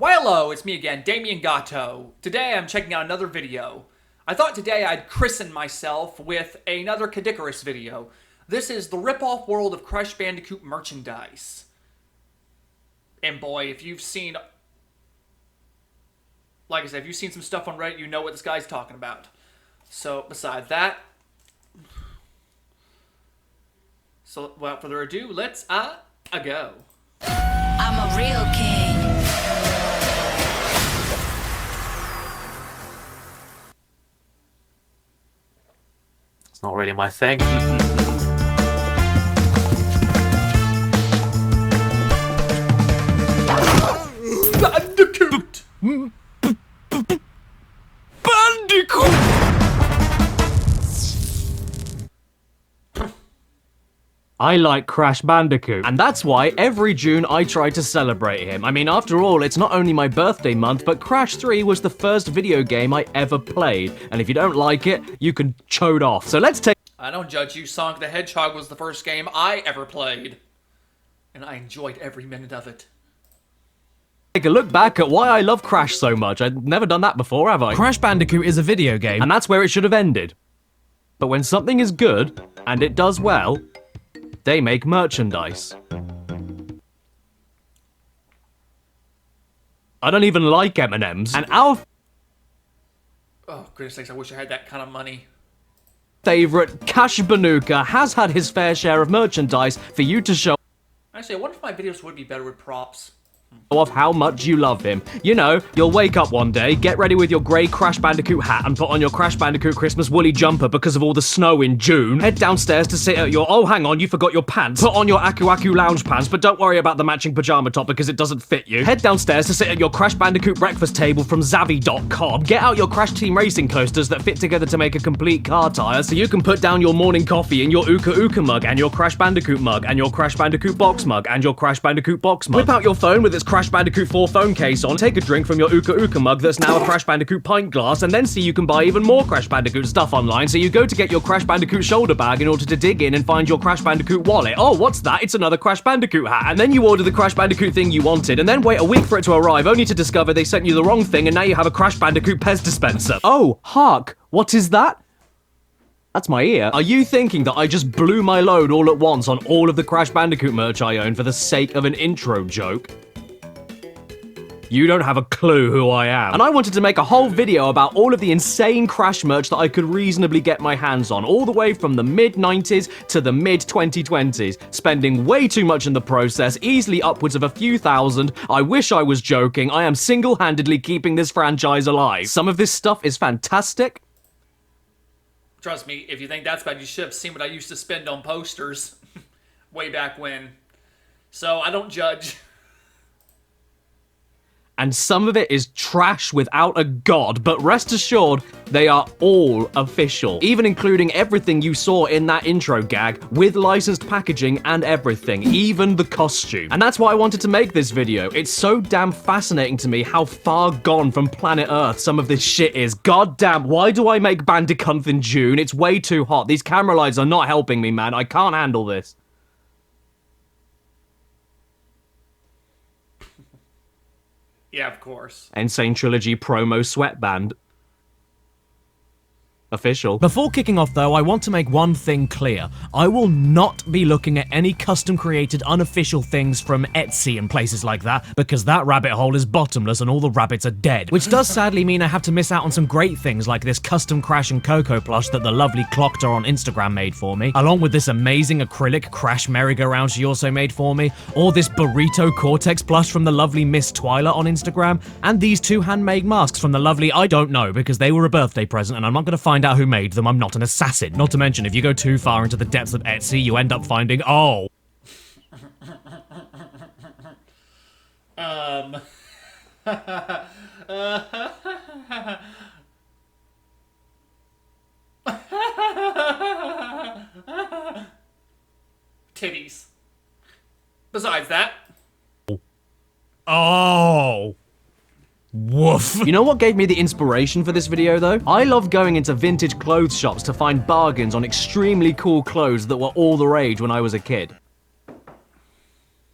Why hello, it's me again, Damien Gatto. Today I'm checking out another video. I thought today I'd christen myself with another Cadicarus video. This is the Ripoff world of Crash Bandicoot merchandise. And boy, if you've seen... Like I said, if you've seen some stuff on Reddit, you know what this guy's talking about. So, besides that... So, without further ado, let's, go. I'm a real king. It's not really my thing. Bandicoot! Bandicoot! I like Crash Bandicoot, and that's why every June I try to celebrate him. I mean, after all, it's not only my birthday month, but Crash 3 was the first video game I ever played, and if you don't like it, you can chode off. So let's take... I don't judge you. Sonic the Hedgehog was the first game I ever played, and I enjoyed every minute of it. Take a look back at why I love Crash so much. I've never done that before, have I? Crash Bandicoot is a video game, and that's where it should have ended. But when something is good, and it does well, they make merchandise. I don't even like M&Ms, and our Oh, goodness sakes, I wish I had that kind of money. favorite, Cash Banuka, has had his fair share of merchandise for you to show Actually, I wonder if my videos would be better with props. off how much you love him. You know, you'll wake up one day, get ready with your grey Crash Bandicoot hat and put on your Crash Bandicoot Christmas woolly jumper because of all the snow in June, head downstairs to sit at your, oh hang on, you forgot your pants, put on your Aku Aku lounge pants, but don't worry about the matching pajama top because it doesn't fit you, head downstairs to sit at your Crash Bandicoot breakfast table from Zavvi.com, get out your Crash Team Racing coasters that fit together to make a complete car tire so you can put down your morning coffee in your Uka Uka mug and your Crash Bandicoot mug and your Crash Bandicoot box mug and your Crash Bandicoot box mug, whip out your phone with its Crash Bandicoot 4 phone case on, take a drink from your Uka Uka mug that's now a Crash Bandicoot pint glass, and then see you can buy even more Crash Bandicoot stuff online, so you go to get your Crash Bandicoot shoulder bag in order to dig in and find your Crash Bandicoot wallet. Oh, what's that? It's another Crash Bandicoot hat. And then you order the Crash Bandicoot thing you wanted, and then wait a week for it to arrive, only to discover they sent you the wrong thing, and now you have a Crash Bandicoot Pez dispenser. Oh, hark, what is that? That's my ear. Are you thinking that I just blew my load all at once on all of the Crash Bandicoot merch I own for the sake of an intro joke? You don't have a clue who I am. And I wanted to make a whole video about all of the insane Crash merch that I could reasonably get my hands on, all the way from the mid-90s to the mid-2020s, spending way too much in the process, easily upwards of a few thousand. I wish I was joking. I am single-handedly keeping this franchise alive. Some of this stuff is fantastic. Trust me, if you think that's bad, you should have seen what I used to spend on posters way back when. So I don't judge. And some of it is trash without a god, but rest assured, they are all official, even including everything you saw in that intro gag, with licensed packaging and everything, even the costume. And that's why I wanted to make this video. It's so damn fascinating to me how far gone from planet Earth some of this shit is. God damn, why do I make Bandicoot in June? It's way too hot. These camera lights are not helping me, man. I can't handle this. Yeah, of course. Insane Trilogy promo sweatband. Official. Before kicking off though, I want to make one thing clear. I will not be looking at any custom created unofficial things from Etsy and places like that, because that rabbit hole is bottomless and all the rabbits are dead. Which does sadly mean I have to miss out on some great things like this custom Crash and Coco plush that the lovely Clockter on Instagram made for me, along with this amazing acrylic Crash merry-go-round she also made for me, or this Burrito Cortex plush from the lovely Miss Twyla on Instagram, and these two handmade masks from the lovely I don't know, because they were a birthday present and I'm not going to find out who made them. I'm not an assassin. Not to mention, if you go too far into the depths of Etsy, you end up finding, oh. Titties. Besides that. Oh. Woof. You know what gave me the inspiration for this video though? I love going into vintage clothes shops to find bargains on extremely cool clothes that were all the rage when I was a kid.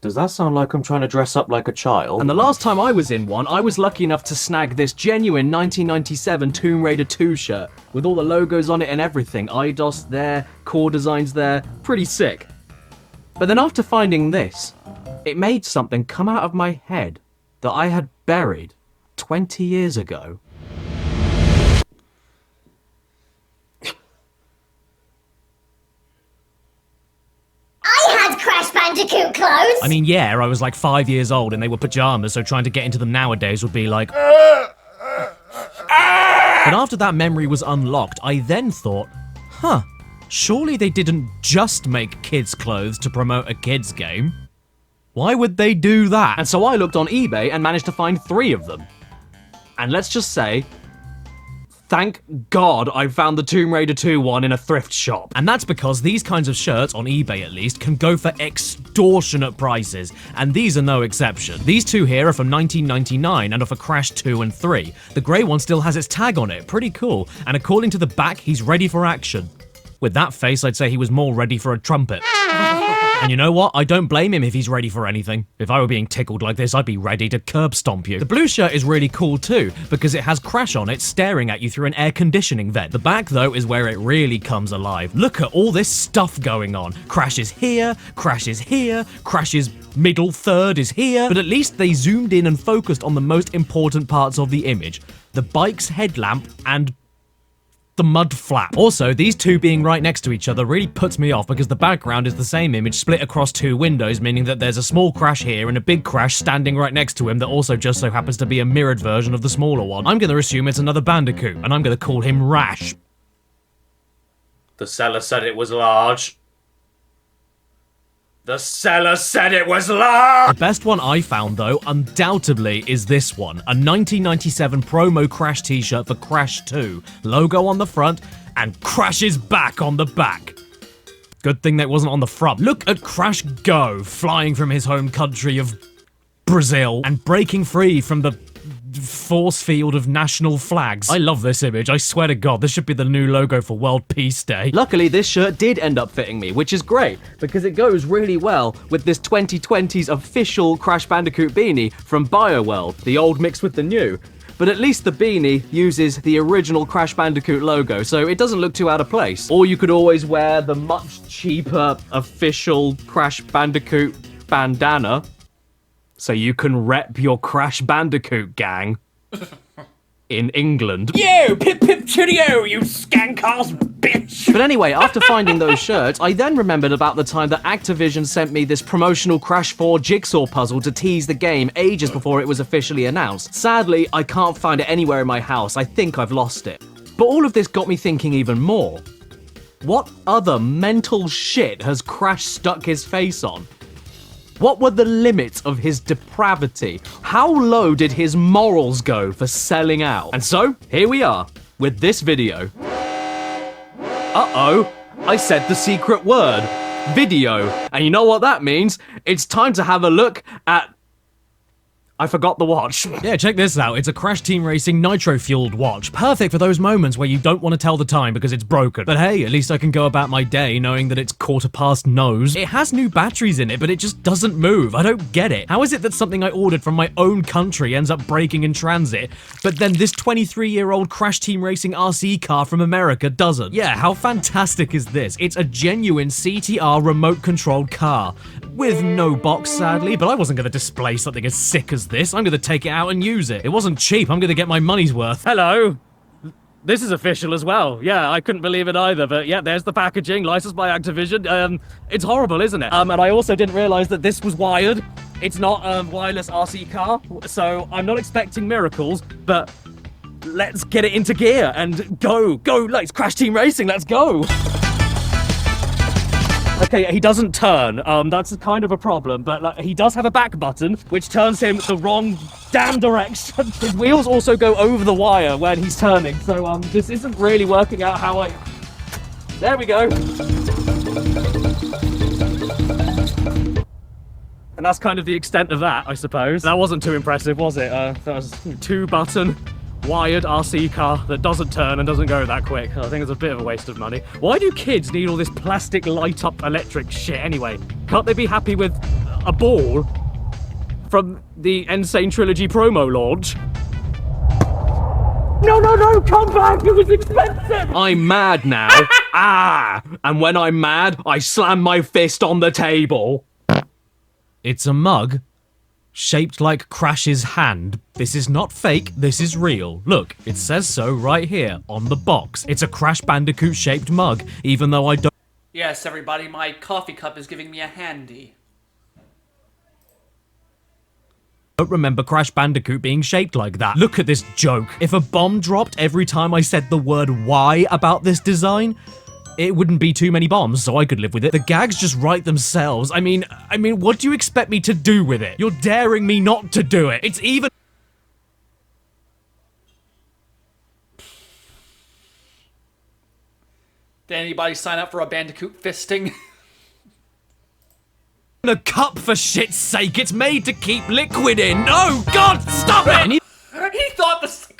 Does that sound like I'm trying to dress up like a child? And the last time I was in one, I was lucky enough to snag this genuine 1997 Tomb Raider 2 shirt with all the logos on it and everything. IDOS there, core designs there, pretty sick. But then after finding this, it made something come out of my head that I had buried 20 years ago. Crash Bandicoot clothes? I mean, yeah, I was like 5 years old and they were pajamas, so trying to get into them nowadays would be like... But after that memory was unlocked, I then thought, huh, surely they didn't just make kids' clothes to promote a kids' game. Why would they do that? And so I looked on eBay and managed to find 3 of them. And let's just say, thank God I found the Tomb Raider 2 one in a thrift shop. And that's because these kinds of shirts, on eBay at least, can go for extortionate prices. And these are no exception. These 2 here are from 1999 and are for Crash 2 and 3. The grey one still has its tag on it, pretty cool. And according to the back, he's ready for action. With that face, I'd say he was more ready for a trumpet. And you know what? I don't blame him if he's ready for anything. If I were being tickled like this, I'd be ready to curb stomp you. The blue shirt is really cool too, because it has Crash on it staring at you through an air conditioning vent. The back though is where it really comes alive. Look at all this stuff going on. Crash is here, Crash is here, Crash's middle third is here, but at least they zoomed in and focused on the most important parts of the image. The bike's headlamp and the mud flap. Also, these 2 being right next to each other really puts me off because the background is the same image split across 2 windows, meaning that there's a small Crash here and a big Crash standing right next to him that also just so happens to be a mirrored version of the smaller one. I'm gonna assume it's another Bandicoot, and I'm gonna call him Rash. The seller said it was large. The seller said it was large! The best one I found, though, undoubtedly is this one. A 1997 promo Crash t-shirt for Crash 2. Logo on the front, and Crash's back on the back. Good thing that wasn't on the front. Look at Crash go, flying from his home country of Brazil, and breaking free from the force field of national flags. I love this image, I swear to God, this should be the new logo for World Peace Day. Luckily, this shirt did end up fitting me, which is great, because it goes really well with this 2020's official Crash Bandicoot beanie from BioWorld, the old mixed with the new. But at least the beanie uses the original Crash Bandicoot logo, so it doesn't look too out of place. Or you could always wear the much cheaper official Crash Bandicoot bandana, so you can rep your Crash Bandicoot gang in England. Yo, pip pip cheerio, you skank-ass bitch! But anyway, after finding those shirts, I then remembered about the time that Activision sent me this promotional Crash 4 jigsaw puzzle to tease the game ages before it was officially announced. Sadly, I can't find it anywhere in my house. I think I've lost it. But all of this got me thinking even more. What other mental shit has Crash stuck his face on? What were the limits of his depravity? How low did his morals go for selling out? And so, here we are, with this video. Uh-oh, I said the secret word, video. And you know what that means? It's time to have a look at... I forgot the watch. Yeah, check this out. It's a Crash Team Racing nitro-fueled watch. Perfect for those moments where you don't want to tell the time because it's broken. But hey, at least I can go about my day knowing that it's 9:15. It has new batteries in it, but it just doesn't move. I don't get it. How is it that something I ordered from my own country ends up breaking in transit, but then this 23-year-old Crash Team Racing RC car from America doesn't? Yeah, how fantastic is this? It's a genuine CTR remote-controlled car. With no box, sadly, but I wasn't going to display something as sick as this. I'm going to take it out and use it. It wasn't cheap. I'm going to get my money's worth. Hello. This is official as well. Yeah, I couldn't believe it either, but yeah, there's the packaging, licensed by Activision. It's horrible, isn't it? And I also didn't realize that this was wired. It's not a wireless RC car, so I'm not expecting miracles, but let's get it into gear and go. Let's Crash Team Racing, let's go. Okay, he doesn't turn, that's kind of a problem, but he does have a back button, which turns him the wrong damn direction. His wheels also go over the wire when he's turning, so this isn't really working out how I... There we go. And that's kind of the extent of that, I suppose. That wasn't too impressive, was it? That was a 2-button wired RC car that doesn't turn and doesn't go that quick. I think it's a bit of a waste of money. Why do kids need all this plastic light-up electric shit anyway? Can't they be happy with A ball? From the Insane Trilogy promo launch? No, come back, it was expensive! I'm mad now. And when I'm mad, I slam my fist on the table. It's a mug shaped like Crash's hand. This is not fake, this is real. Look, it says so right here on the box. It's a Crash Bandicoot shaped mug, even though I don't Yes, everybody, my coffee cup is giving me a handy. remember Crash Bandicoot being shaped like that. Look at this joke. If a bomb dropped every time I said the word "why" about this design, it wouldn't be too many bombs, so I could live with it. The gags just write themselves. I mean, what do you expect me to do with it? You're daring me not to do it. It's even... Did anybody sign up for a Bandicoot fisting? a cup, for shit's sake. It's made to keep liquid in. No, God, stop it! He thought this...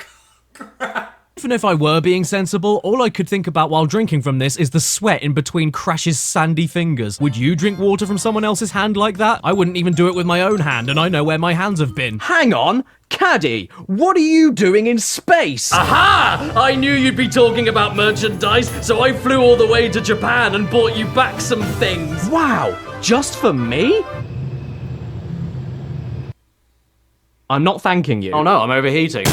Crap. Even if I were being sensible, all I could think about while drinking from this is the sweat in between Crash's sandy fingers. Would you drink water from someone else's hand like that? I wouldn't even do it with my own hand, and I know where my hands have been. Hang on, Caddy, what are you doing in space? Aha! I knew you'd be talking about merchandise, so I flew all the way to Japan and bought you back some things. Wow, just for me? I'm not thanking you. Oh no, I'm overheating.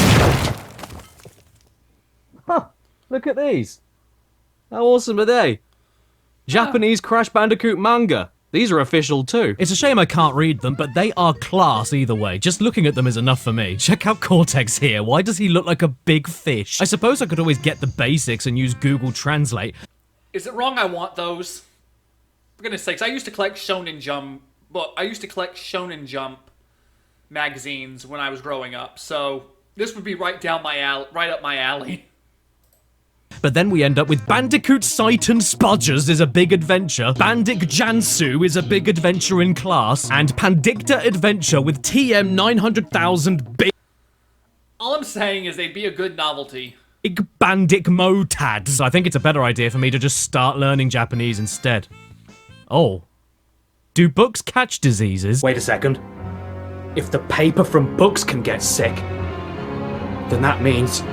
Look at these. How awesome are they? Japanese Crash Bandicoot manga. These are official too. It's a shame I can't read them, but they are class either way. Just looking at them is enough for me. Check out Cortex here. Why does he look like a big fish? I suppose I could always get the basics and use Google Translate. Is it wrong I want those? For goodness sakes, I used to collect Shonen Jump magazines when I was growing up, so this would be right up my alley. But then we end up with Bandicoot Sight and Spudgers is a big adventure, Bandic Jansu is a big adventure in class, and Pandicta Adventure with TM 900,000 big All I'm saying is they'd be a good novelty. Bandic Motads. I think it's a better idea for me to just start learning Japanese instead. Oh. Do books catch diseases? Wait a second. If the paper from books can get sick, then that means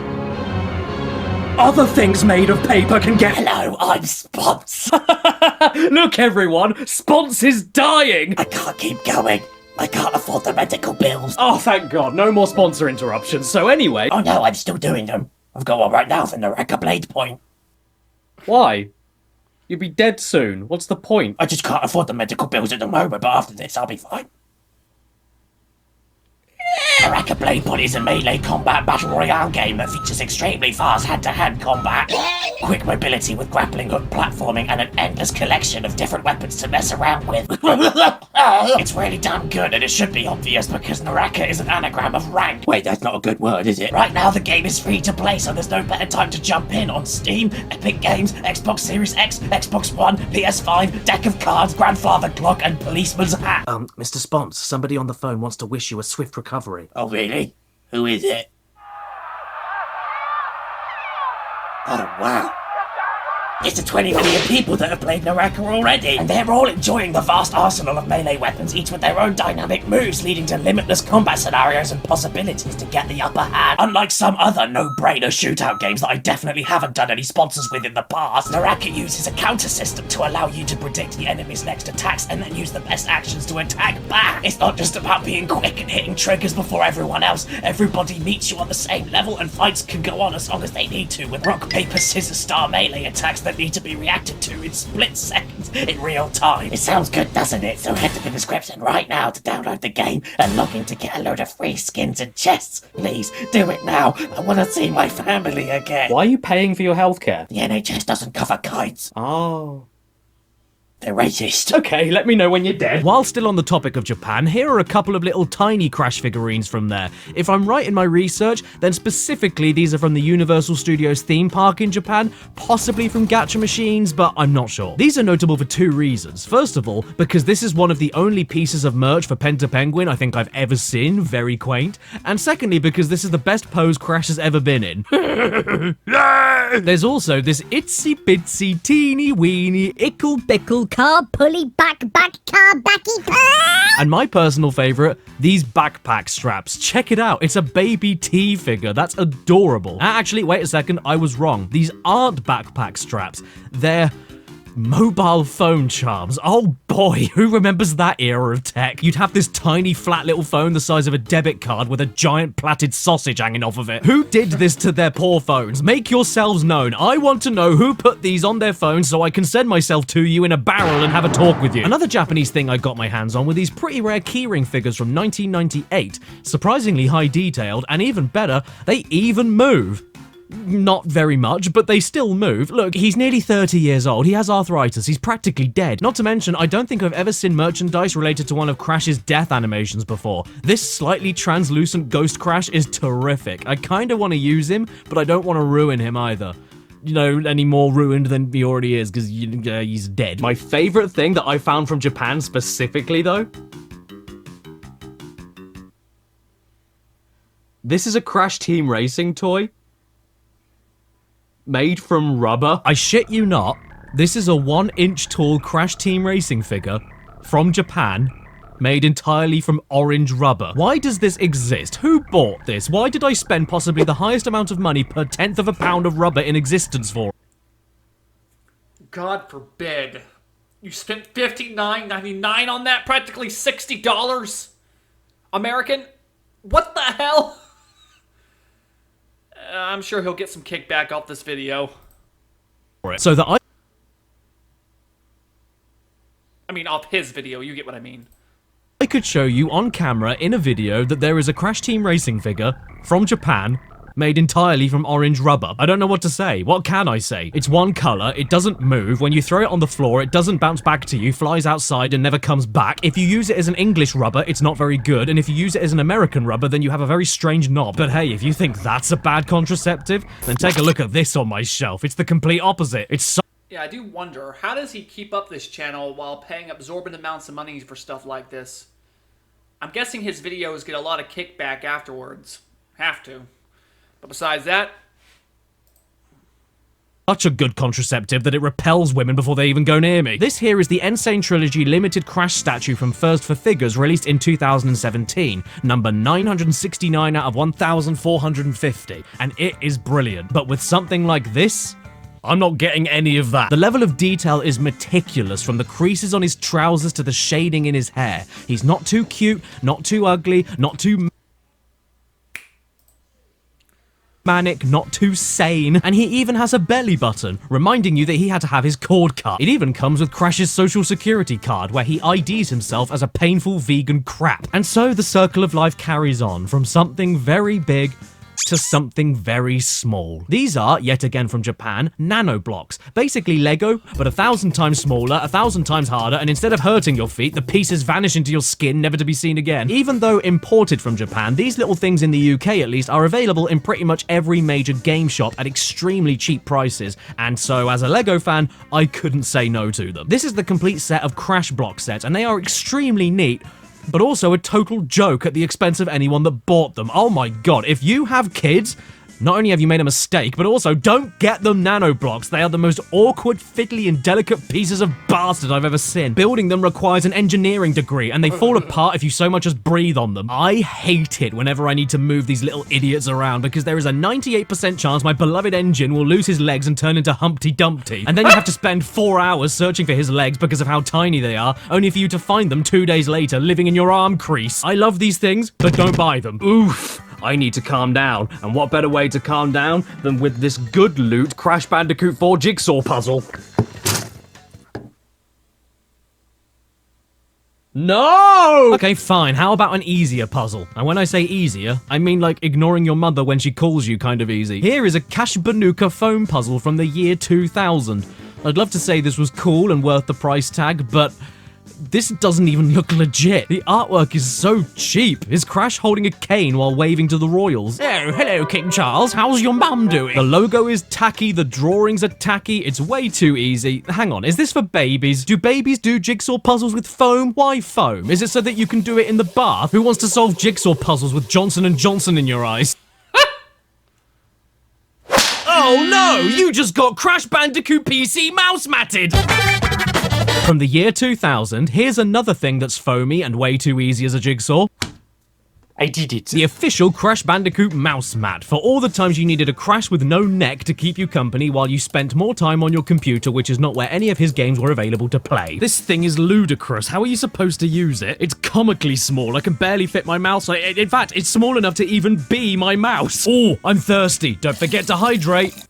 other things made of paper can get— Hello, I'm Spons. Look everyone, Spons is dying! I can't keep going. I can't afford the medical bills. Oh thank god, no more sponsor interruptions. So anyway... Oh no, I'm still doing them. I've got one right now from the Naraka Blade Point. Why? You'll be dead soon. What's the point? I just can't afford the medical bills at the moment, but after this I'll be fine. Naraka Blade Point is a melee combat battle royale game that features extremely fast hand-to-hand combat, quick mobility with grappling hook platforming, and an endless collection of different weapons to mess around with. It's really damn good, and it should be obvious because Naraka is an anagram of rank. Wait, that's not a good word, is it? Right now the game is free to play, so there's no better time to jump in on Steam, Epic Games, Xbox Series X, Xbox One, PS5, Deck of Cards, Grandfather Clock, and Policeman's Hat. Mr. Spons, somebody on the phone wants to wish you a swift recovery. Oh really? Who is it? Oh wow. It's the 20 million people that have played Naraka already, and they're all enjoying the vast arsenal of melee weapons, each with their own dynamic moves, leading to limitless combat scenarios and possibilities to get the upper hand. Unlike some other no-brainer shootout games that I definitely haven't done any sponsors with in the past, Naraka uses a counter system to allow you to predict the enemy's next attacks and then use the best actions to attack back. It's not just about being quick and hitting triggers before everyone else. Everybody meets you on the same level, and fights can go on as long as they need to, with rock, paper, scissors style melee attacks that need to be reacted to in split seconds in real time. It sounds good, doesn't it? So head to the description right now to download the game and log in to get a load of free skins and chests. Please, do it now. I want to see my family again. Why are you paying for your healthcare? The NHS doesn't cover kites. Oh. They're racist. Okay, let me know when you're dead. While still on the topic of Japan, here are a couple of little tiny Crash figurines from there. If I'm right in my research, then specifically these are from the Universal Studios theme park in Japan, possibly from Gacha Machines, but I'm not sure. These are notable for two reasons. First of all, because this is one of the only pieces of merch for Penta Penguin I think I've ever seen, very quaint. And secondly, because this is the best pose Crash has ever been in. There's also this itsy bitsy teeny weeny ickle bickle Car pulley back car backy and my personal favorite, these backpack straps. Check it out, it's a baby T figure. That's adorable. Actually, wait a second, I was wrong. These aren't backpack straps. They're mobile phone charms. Oh boy, who remembers that era of tech? You'd have this tiny flat little phone the size of a debit card with a giant platted sausage hanging off of it. Who did this to their poor phones? Make yourselves known. I want to know who put these on their phones so I can send myself to you in a barrel and have a talk with you. Another Japanese thing I got my hands on were these pretty rare keyring figures from 1998. Surprisingly high detailed, and even better, they even move. Not very much, but they still move. Look, he's nearly 30 years old, he has arthritis, he's practically dead. Not to mention, I don't think I've ever seen merchandise related to one of Crash's death animations before. This slightly translucent ghost Crash is terrific. I kinda want to use him, but I don't want to ruin him either. You know, any more ruined than he already is, because he's dead. My favorite thing that I found from Japan specifically, though, this is a Crash Team Racing toy. Made from rubber. I shit you not, this is a 1-inch tall Crash Team Racing figure from Japan, made entirely from orange rubber. Why does this exist? Who bought this? Why did I spend possibly the highest amount of money per tenth of a pound of rubber in existence for? God forbid. You spent $59.99 on that? Practically $60? American? What the hell? I'm sure he'll get some kickback off this video. So that I mean, off his video, you get what I mean. I could show you on camera in a video that there is a Crash Team Racing figure from Japan made entirely from orange rubber. I don't know what to say. What can I say? It's one color, it doesn't move. When you throw it on the floor, it doesn't bounce back to you, flies outside and never comes back. If you use it as an English rubber, it's not very good. And if you use it as an American rubber, then you have a very strange knob. But hey, if you think that's a bad contraceptive, then take a look at this on my shelf. It's the complete opposite. It's so Yeah, I do wonder, how does he keep up this channel while paying absorbent amounts of money for stuff like this? I'm guessing his videos get a lot of kickback afterwards. Have to. But besides that, such a good contraceptive that it repels women before they even go near me. This here is the Insane Trilogy limited Crash statue from First for Figures, released in 2017, number 969 out of 1,450, and it is brilliant. But with something like this, I'm not getting any of that. The level of detail is meticulous, from the creases on his trousers to the shading in his hair. He's not too cute, not too ugly, not too manic, not too sane, and he even has a belly button, reminding you that he had to have his cord cut. It even comes with Crash's social security card, where he IDs himself as a painful vegan crap. And so the circle of life carries on, from something very big to something very small. These are, yet again from Japan, nano blocks. Basically Lego, but 1,000 times smaller, 1,000 times harder, and instead of hurting your feet, the pieces vanish into your skin, never to be seen again. Even though imported from Japan, these little things in the UK at least are available in pretty much every major game shop at extremely cheap prices, and so as a Lego fan, I couldn't say no to them. This is the complete set of Crash block sets, and they are extremely neat, but also a total joke at the expense of anyone that bought them. Oh my god, if you have kids, not only have you made a mistake, but also don't get them nano blocks. They are the most awkward, fiddly, and delicate pieces of bastard I've ever seen. Building them requires an engineering degree, and they fall apart if you so much as breathe on them. I hate it whenever I need to move these little idiots around, because there is a 98% chance my beloved engine will lose his legs and turn into Humpty Dumpty. And then you have to spend 4 hours searching for his legs because of how tiny they are, only for you to find them 2 days later living in your arm crease. I love these things, but don't buy them. Oof. I need to calm down, and what better way to calm down than with this good loot Crash Bandicoot 4 jigsaw puzzle. No! Okay, fine, how about an easier puzzle? And when I say easier, I mean like ignoring your mother when she calls you kind of easy. Here is a Cash Banuka phone puzzle from the year 2000. I'd love to say this was cool and worth the price tag, but this doesn't even look legit. The artwork is so cheap. Is Crash holding a cane while waving to the royals? Oh, hello, King Charles. How's your mum doing? The logo is tacky. The drawings are tacky. It's way too easy. Hang on, is this for babies? Do babies do jigsaw puzzles with foam? Why foam? Is it so that you can do it in the bath? Who wants to solve jigsaw puzzles with Johnson & Johnson in your eyes? Oh Oh no, you just got Crash Bandicoot PC mouse matted! From the year 2000, here's another thing that's foamy and way too easy as a jigsaw. I did it. The official Crash Bandicoot mouse mat for all the times you needed a Crash with no neck to keep you company while you spent more time on your computer, which is not where any of his games were available to play. This thing is ludicrous. How are you supposed to use it? It's comically small. I can barely fit my mouse. In fact, it's small enough to even be my mouse. Oh, I'm thirsty. Don't forget to hydrate.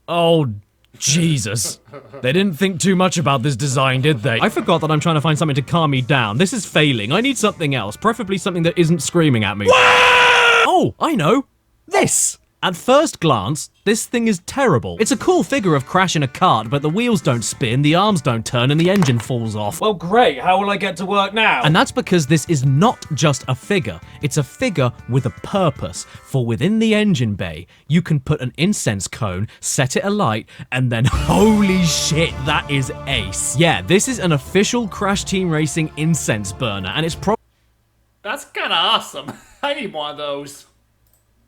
Oh, Jesus. They didn't think too much about this design, did they? I forgot that I'm trying to find something to calm me down. This is failing. I need something else, preferably something that isn't screaming at me. Oh, I know. This. At first glance, this thing is terrible. It's a cool figure of Crash in a cart, but the wheels don't spin, the arms don't turn, and the engine falls off. Well, great. How will I get to work now? And that's because this is not just a figure. It's a figure with a purpose. For within the engine bay, you can put an incense cone, set it alight, and then holy shit, that is ace. Yeah, this is an official Crash Team Racing incense burner, and it's That's kind of awesome. I need one of those.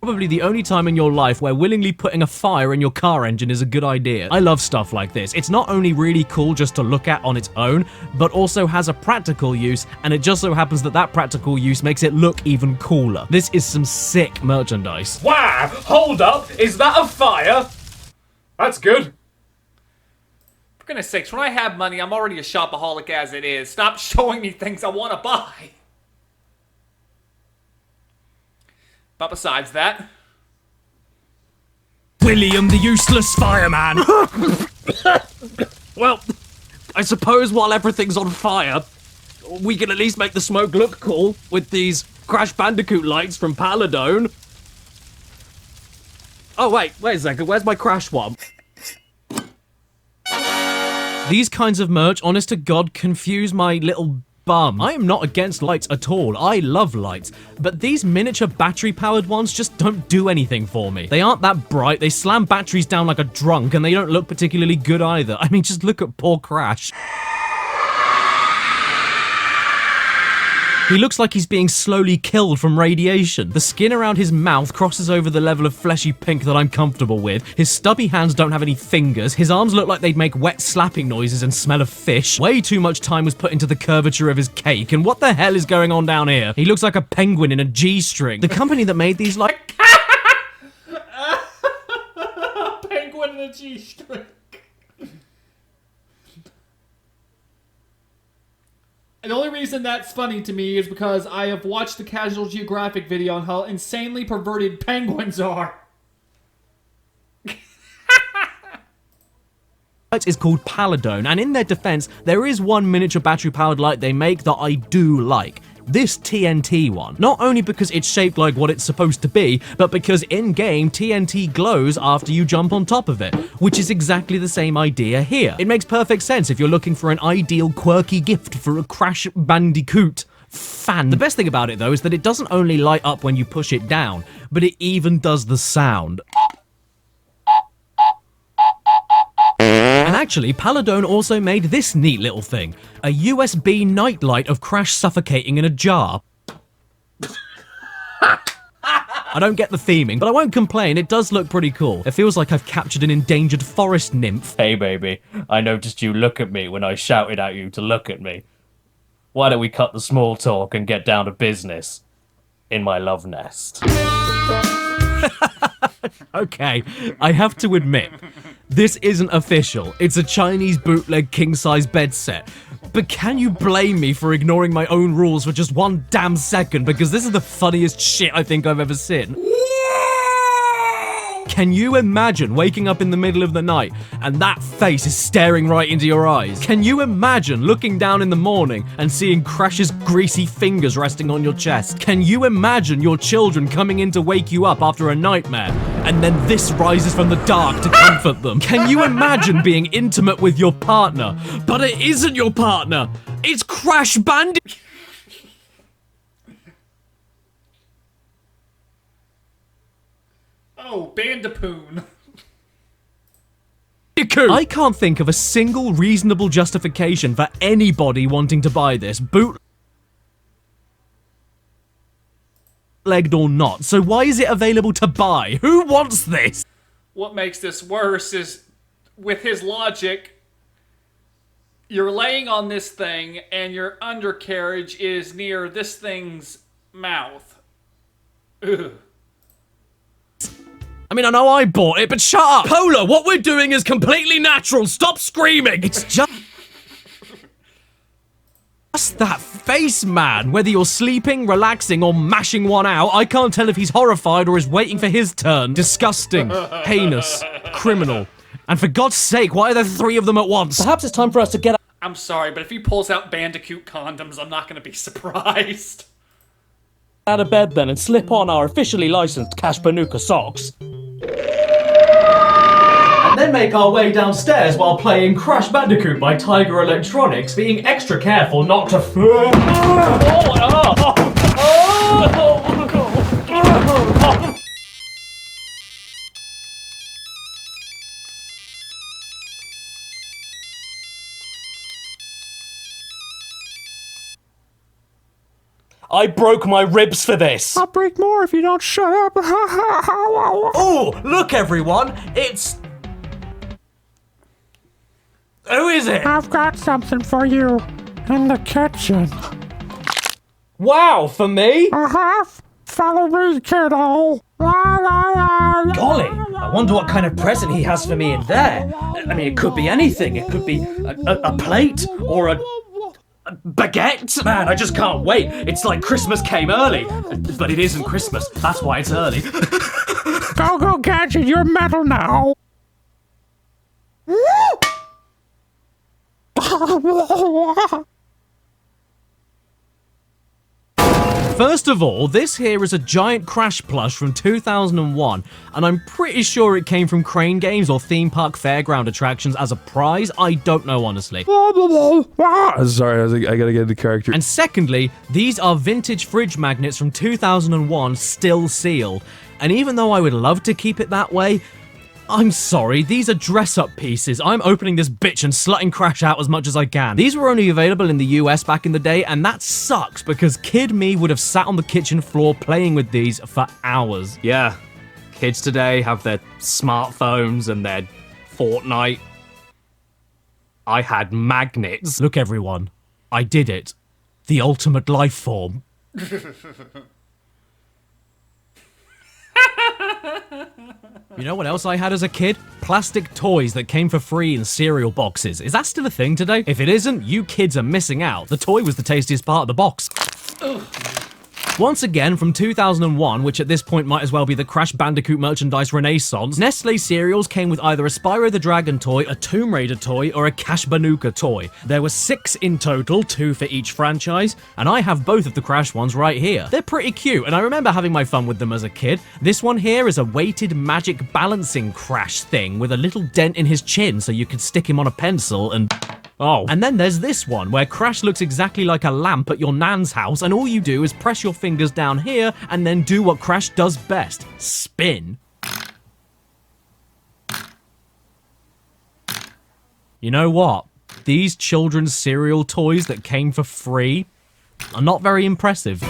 probably the only time in your life where willingly putting a fire in your car engine is a good idea. I love stuff like this. It's not only really cool just to look at on its own, but also has a practical use, and it just so happens that that practical use makes it look even cooler. This is some sick merchandise. Wow! Hold up! Is that a fire? That's good. For goodness sakes, when I have money, I'm already a shopaholic as it is. Stop showing me things I want to buy. But besides that... William the Useless Fireman! Well, I suppose while everything's on fire, we can at least make the smoke look cool with these Crash Bandicoot lights from Paladone. Oh, wait a second, where's my Crash one? These kinds of merch, honest to God, confuse my little bum. I am not against lights at all. I love lights. But these miniature battery-powered ones just don't do anything for me. They aren't that bright, they slam batteries down like a drunk, and they don't look particularly good either. I mean, just look at poor Crash. He looks like he's being slowly killed from radiation. The skin around his mouth crosses over the level of fleshy pink that I'm comfortable with. His stubby hands don't have any fingers. His arms look like they'd make wet slapping noises and smell of fish. Way too much time was put into the curvature of his cake. And what the hell is going on down here? He looks like a penguin in a G-string. The company that made these Penguin in a G-string. The only reason that's funny to me is because I have watched the Casual Geographic video on how insanely perverted penguins are. is called Paladone, and in their defense, there is one miniature battery-powered light they make that I do like. This TNT one. Not only because it's shaped like what it's supposed to be, but because in-game, TNT glows after you jump on top of it, which is exactly the same idea here. It makes perfect sense if you're looking for an ideal quirky gift for a Crash Bandicoot fan. The best thing about it, though, is that it doesn't only light up when you push it down, but it even does the sound. And actually, Paladone also made this neat little thing. A USB nightlight of Crash suffocating in a jar. I don't get the theming, but I won't complain, it does look pretty cool. It feels like I've captured an endangered forest nymph. Hey baby, I noticed you look at me when I shouted at you to look at me. Why don't we cut the small talk and get down to business? In my love nest. Okay, I have to admit, this isn't official. It's a Chinese bootleg king-size bed set. But can you blame me for ignoring my own rules for just one damn second? Because this is the funniest shit I think I've ever seen. Can you imagine waking up in the middle of the night and that face is staring right into your eyes? Can you imagine looking down in the morning and seeing Crash's greasy fingers resting on your chest? Can you imagine your children coming in to wake you up after a nightmare and then this rises from the dark to comfort them? Can you imagine being intimate with your partner, but it isn't your partner? It's Crash Bandicoot! Oh, Bandipoon. I can't think of a single reasonable justification for anybody wanting to buy this, bootlegged or not. So why is it available to buy? Who wants this? what makes this worse is, with his logic, you're laying on this thing and your undercarriage is near this thing's mouth. Ugh. I mean, I know I bought it, but shut up! Polar, what we're doing is completely natural. Stop screaming! It's just that face, man. Whether you're sleeping, relaxing, or mashing one out, I can't tell if he's horrified or is waiting for his turn. Disgusting, heinous, criminal. And for God's sake, why are there 3 of them at once? Perhaps it's time for us to get I'm sorry, but if he pulls out Bandicoot condoms, I'm not gonna be surprised. out of bed then and slip on our officially licensed Cash Banuka socks. And then make our way downstairs while playing Crash Bandicoot by Tiger Electronics, being extra careful not to I broke my ribs for this. I'll break more if you don't shut up. Oh, look everyone, it's... Who is it? I've got something for you in the kitchen. Wow, for me? Follow me, kiddo. Golly, I wonder what kind of present he has for me in there. I mean, it could be anything. It could be a plate or a baguette. Man, I just can't wait. It's like Christmas came early. But it isn't Christmas. That's why it's early. Go, Gadget, you're metal now. First of all, this here is a giant Crash plush from 2001, and I'm pretty sure it came from Crane Games or theme park fairground attractions as a prize. I don't know, honestly. Sorry, I gotta get the character. And secondly, these are vintage fridge magnets from 2001, still sealed. And even though I would love to keep it that way, I'm sorry, these are dress-up pieces. I'm opening this bitch and slutting Crash out as much as I can. These were only available in the US back in the day, and that sucks because kid me would have sat on the kitchen floor playing with these for hours. Yeah, kids today have their smartphones and their Fortnite. I had magnets. Look, everyone, I did it. The ultimate life form. You know what else I had as a kid? Plastic toys that came for free in cereal boxes. Is that still a thing today? If it isn't, you kids are missing out. The toy was the tastiest part of the box. Ugh. Once again, from 2001, which at this point might as well be the Crash Bandicoot merchandise renaissance, Nestle cereals came with either a Spyro the Dragon toy, a Tomb Raider toy, or a Cash Banuka toy. There were 6 in total, 2 for each franchise, and I have both of the Crash ones right here. They're pretty cute, and I remember having my fun with them as a kid. This one here is a weighted magic balancing Crash thing with a little dent in his chin so you could stick him on a pencil and... Oh, and then there's this one, where Crash looks exactly like a lamp at your nan's house, and all you do is press your fingers down here, and then do what Crash does best, spin. You know what? These children's cereal toys that came for free are not very impressive.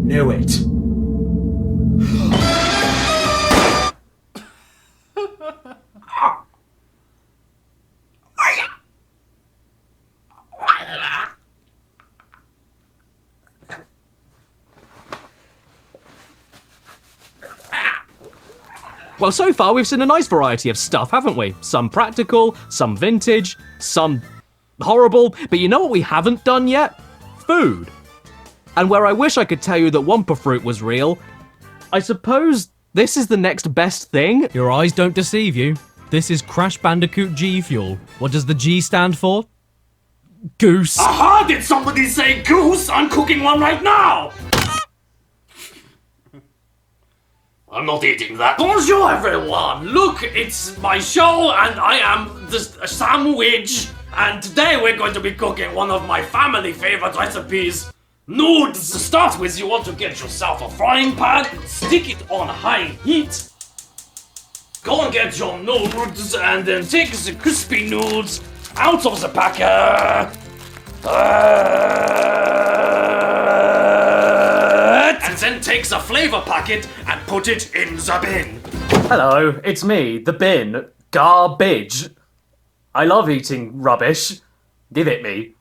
Knew it. Well, so far we've seen a nice variety of stuff, haven't we? Some practical, some vintage, some horrible, but you know what we haven't done yet? Food. And where I wish I could tell you that Wumpa Fruit was real, I suppose this is the next best thing. Your eyes don't deceive you. This is Crash Bandicoot G Fuel. What does the G stand for? Goose. Aha! Did somebody say goose? I'm cooking one right now! I'm not eating that. Bonjour, everyone! Look, it's my show, and I am the sandwich. And today we're going to be cooking one of my family favorite recipes. Nudes! To start with, you want to get yourself a frying pan, stick it on high heat, Go and get your noodles and then take the crispy noodles out of the packet. And then take the flavor packet and put it in the bin. Hello, it's me, the bin. Garbage. I love eating rubbish. Give it me.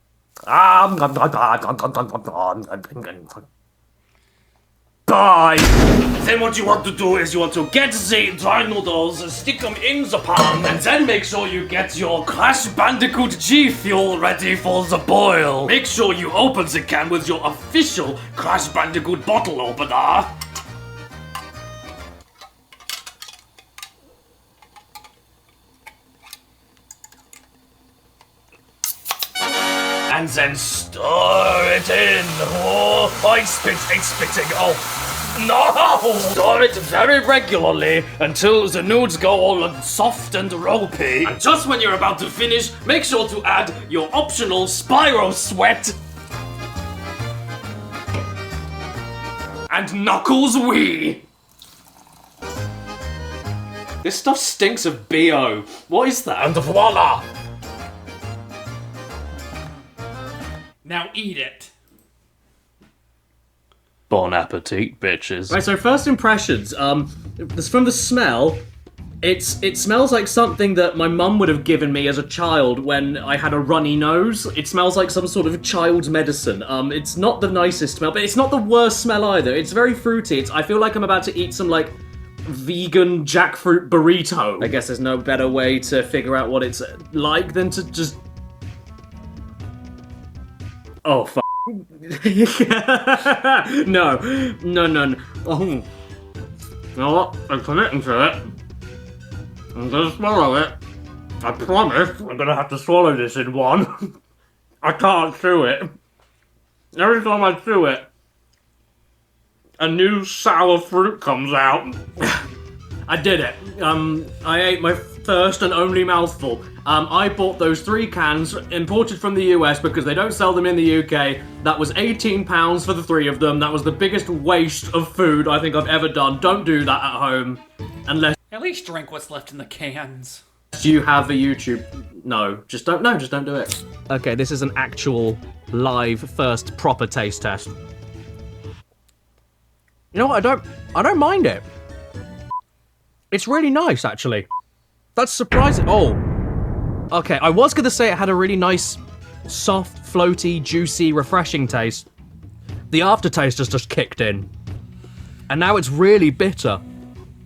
Bye! Then what you want to do is you want to get the dry noodles, stick them in the pan, and then make sure you get your Crash Bandicoot G Fuel ready for the boil. Make sure you open the can with your official Crash Bandicoot bottle opener. And then stir it in. Oh, it's spitting. Oh, no! Stir it very regularly until the noodles go all soft and ropey. And just when you're about to finish, make sure to add your optional Spyro Sweat. And Knuckles Wee. This stuff stinks of BO. What is that? And voila! Now eat it. Bon appetit, bitches. Right, so first impressions. From the smell, it smells like something that my mum would have given me as a child when I had a runny nose. It smells like some sort of child's medicine. It's not the nicest smell, but it's not the worst smell either. It's very fruity. I feel like I'm about to eat some, like, vegan jackfruit burrito. I guess there's no better way to figure out what it's like than to just... Oh, fuck. No. Oh. You know what? I'm committing to it. I'm gonna swallow it. I promise. I'm gonna have to swallow this in one. I can't chew it. Every time I chew it, a new sour fruit comes out. I did it. I ate my first and only mouthful. I bought those 3 cans imported from the US because they don't sell them in the UK. That was £18 for the 3 of them. That was the biggest waste of food I think I've ever done. Don't do that at home unless At least drink what's left in the cans. you have a YouTube. No, just don't do it. Okay, this is an actual live first proper taste test. You know what? I don't mind it. It's really nice, actually. That's surprising. Oh. Okay, I was gonna say it had a really nice, soft, floaty, juicy, refreshing taste. The aftertaste has just kicked in. And now it's really bitter.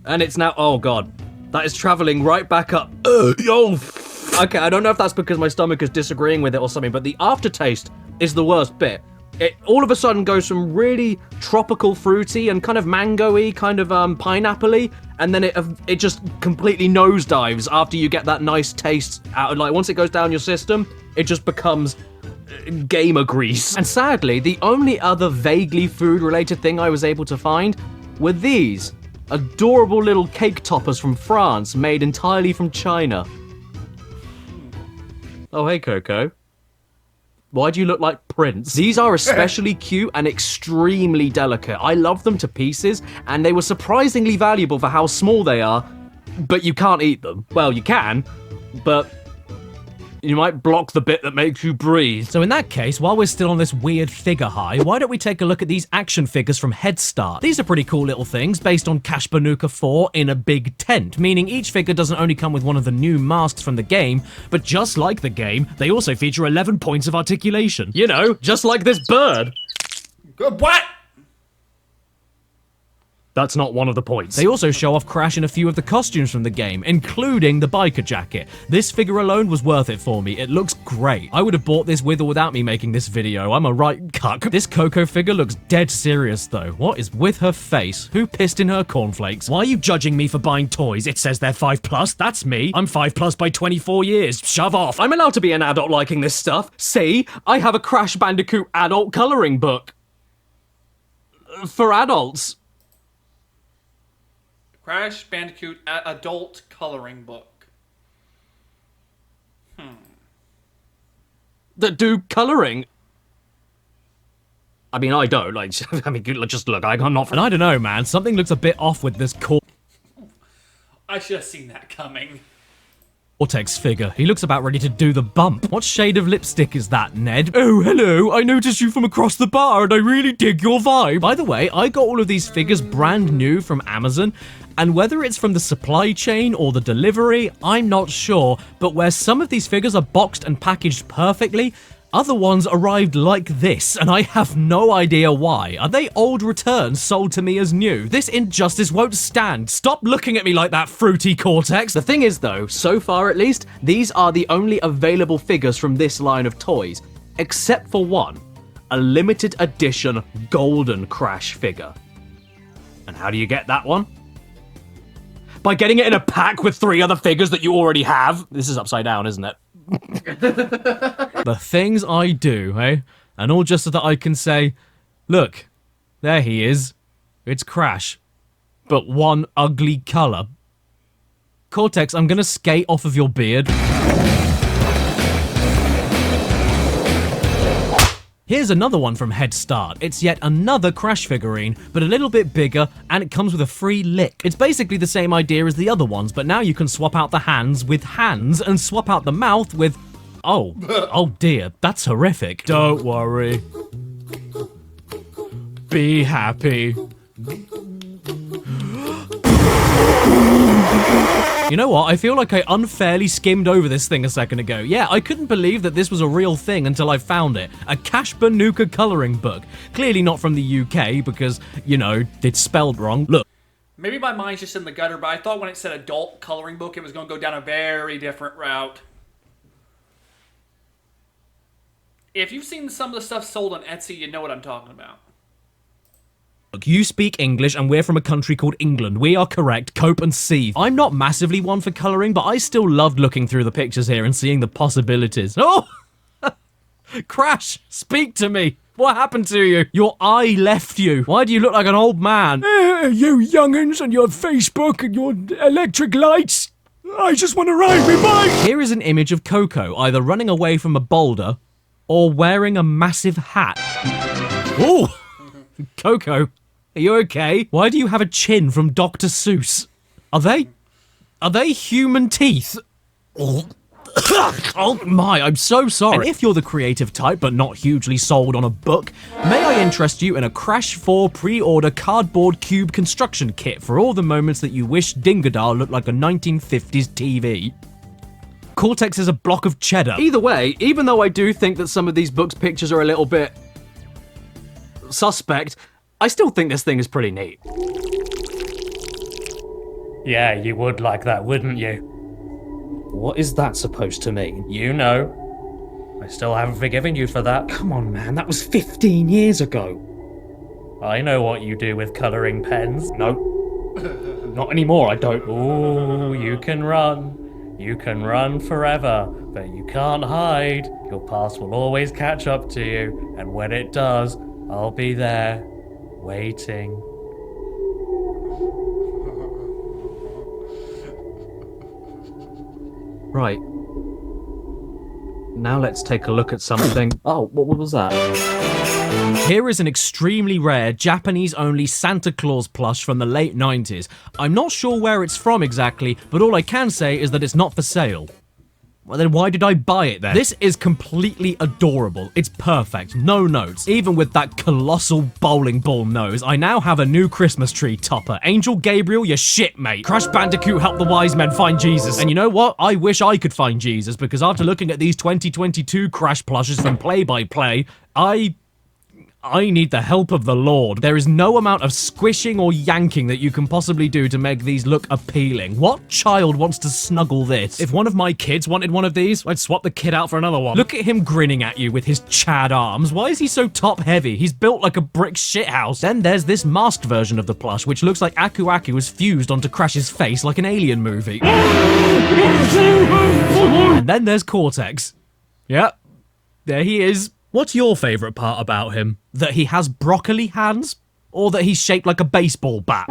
And it's now, oh god. That is traveling right back up. Okay, I don't know if that's because my stomach is disagreeing with it or something, but the aftertaste is the worst bit. It all of a sudden goes from really tropical fruity and kind of mango-y, kind of pineapple-y, and then it just completely nosedives after you get that nice taste out. Like, once it goes down your system, it just becomes gamer grease. And sadly, the only other vaguely food-related thing I was able to find were these adorable little cake toppers from France, made entirely from China. Oh, hey, Coco. Why do you look like Prince? These are especially cute and extremely delicate. I love them to pieces, and they were surprisingly valuable for how small they are, but you can't eat them. Well, you can, but you might block the bit that makes you breathe. So in that case, while we're still on this weird figure high, why don't we take a look at these action figures from Head Start? These are pretty cool little things based on Cash Banuka 4 in a big tent, meaning each figure doesn't only come with one of the new masks from the game, but just like the game, they also feature 11 points of articulation. You know, just like this bird. What? That's not one of the points. They also show off Crash in a few of the costumes from the game, including the biker jacket. This figure alone was worth it for me. It looks great. I would have bought this with or without me making this video. I'm a right cuck. This Coco figure looks dead serious though. What is with her face? Who pissed in her cornflakes? Why are you judging me for buying toys? It says they're 5+. That's me. I'm 5+ by 24 years. Shove off. I'm allowed to be an adult liking this stuff. See, I have a Crash Bandicoot adult coloring book. For adults. Crash Bandicoot adult coloring book. That do coloring. I mean, I don't. Like, I mean, just look, I'm not... And I don't know, man. Something looks a bit off with this core. I should have seen that coming. Cortex figure. He looks about ready to do the bump. What shade of lipstick is that, Ned? Oh, hello. I noticed you from across the bar and I really dig your vibe. By the way, I got all of these figures brand new from Amazon, and whether it's from the supply chain or the delivery, I'm not sure, but where some of these figures are boxed and packaged perfectly, other ones arrived like this, and I have no idea why. Are they old returns sold to me as new? This injustice won't stand. Stop looking at me like that, fruity Cortex. The thing is though, so far at least, these are the only available figures from this line of toys, except for one, a limited edition golden Crash figure. And how do you get that one? By getting it in a pack with 3 other figures that you already have. This is upside down, isn't it? The things I do, eh? And all just so that I can say, look, there he is. It's Crash. But one ugly colour. Cortex, I'm gonna skate off of your beard. Here's another one from Head Start. It's yet another Crash figurine, but a little bit bigger, and it comes with a free lick. It's basically the same idea as the other ones, but now you can swap out the hands with hands, and swap out the mouth with... Oh dear, that's horrific. Don't worry. Be happy. You know what? I feel like I unfairly skimmed over this thing a second ago. Yeah, I couldn't believe that this was a real thing until I found it. A Cash Banuka colouring book. Clearly not from the UK because, you know, it's spelled wrong. Look. Maybe my mind's just in the gutter, but I thought when it said adult coloring book, it was going to go down a very different route. If you've seen some of the stuff sold on Etsy, you know what I'm talking about. Look, you speak English and we're from a country called England. We are correct. Cope and seethe. I'm not massively one for colouring, but I still loved looking through the pictures here and seeing the possibilities. Oh! Crash, speak to me. What happened to you? Your eye left you. Why do you look like an old man? You young'uns and your Facebook and your electric lights. I just want to ride my bike. Here is an image of Coco either running away from a boulder or wearing a massive hat. Ooh! Coco, are you okay? Why do you have a chin from Dr. Seuss? Are they human teeth? Oh my, I'm so sorry. And if you're the creative type but not hugely sold on a book, may I interest you in a Crash 4 pre-order cardboard cube construction kit for all the moments that you wish Dingodar looked like a 1950s TV. Cortex is a block of cheddar. Either way, even though I do think that some of these books' pictures are a little bit suspect, I still think this thing is pretty neat. Yeah, you would like that, wouldn't you? What is that supposed to mean? You know. I still haven't forgiven you for that. Come on, man, that was 15 years ago. I know what you do with colouring pens. No, not anymore, I don't. Ooh, you can run. You can run forever, but you can't hide. Your past will always catch up to you, and when it does, I'll be there, waiting. Right. Now let's take a look at something. Oh, what was that? Here is an extremely rare Japanese-only Santa Claus plush from the late 90s. I'm not sure where it's from exactly, but all I can say is that it's not for sale. Well, then why did I buy it then? This is completely adorable. It's perfect. No notes. Even with that colossal bowling ball nose, I now have a new Christmas tree topper. Angel Gabriel, you shit, mate. Crash Bandicoot helped the wise men find Jesus. And you know what? I wish I could find Jesus, because after looking at these 2022 Crash plushes from Play by Play, I need the help of the Lord. There is no amount of squishing or yanking that you can possibly do to make these look appealing. What child wants to snuggle this? If one of my kids wanted one of these, I'd swap the kid out for another one. Look at him grinning at you with his Chad arms. Why is he so top heavy? He's built like a brick shithouse. Then there's this masked version of the plush, which looks like Aku Aku was fused onto Crash's face like an alien movie. And then there's Cortex. Yep, there he is. What's your favourite part about him? That he has broccoli hands? Or that he's shaped like a baseball bat?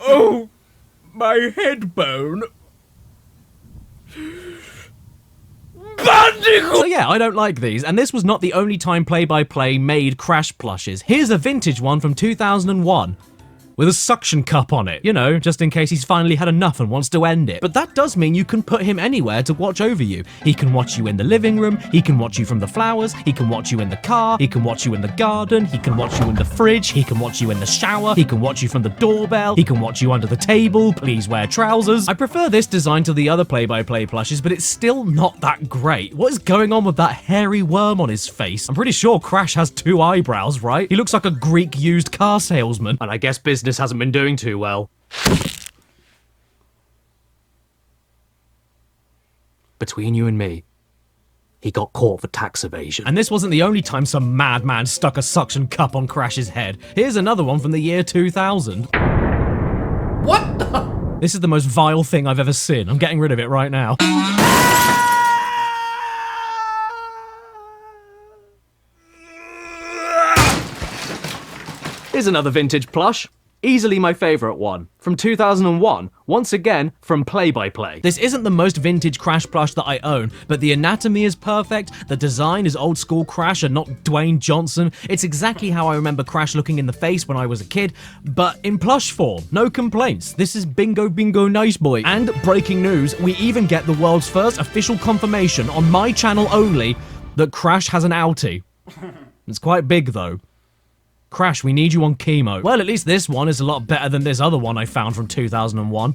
Oh, my head bone. Bandicoot! Bandicoot! So yeah, I don't like these, and this was not the only time Play-by-Play made Crash plushes. Here's a vintage one from 2001. With a suction cup on it, you know, just in case he's finally had enough and wants to end it. But that does mean you can put him anywhere to watch over you. He can watch you in the living room, he can watch you from the flowers, he can watch you in the car, he can watch you in the garden, he can watch you in the fridge, he can watch you in the shower, he can watch you from the doorbell, he can watch you under the table, please wear trousers. I prefer this design to the other Play-by-Play plushes, but it's still not that great. What is going on with that hairy worm on his face? I'm pretty sure Crash has 2 eyebrows, right? He looks like a Greek used car salesman. And I guess business hasn't been doing too well. Between you and me, he got caught for tax evasion. And this wasn't the only time some madman stuck a suction cup on Crash's head. Here's another one from the year 2000. What the? This is the most vile thing I've ever seen. I'm getting rid of it right now. Here's another vintage plush. Easily my favourite one. From 2001, once again from Play-by-Play. This isn't the most vintage Crash plush that I own, but the anatomy is perfect, the design is old school Crash and not Dwayne Johnson. It's exactly how I remember Crash looking in the face when I was a kid, but in plush form. No complaints. This is bingo bingo nice boy. And breaking news, we even get the world's first official confirmation on my channel only that Crash has an outie. It's quite big though. Crash, we need you on chemo. Well, at least this one is a lot better than this other one I found from 2001.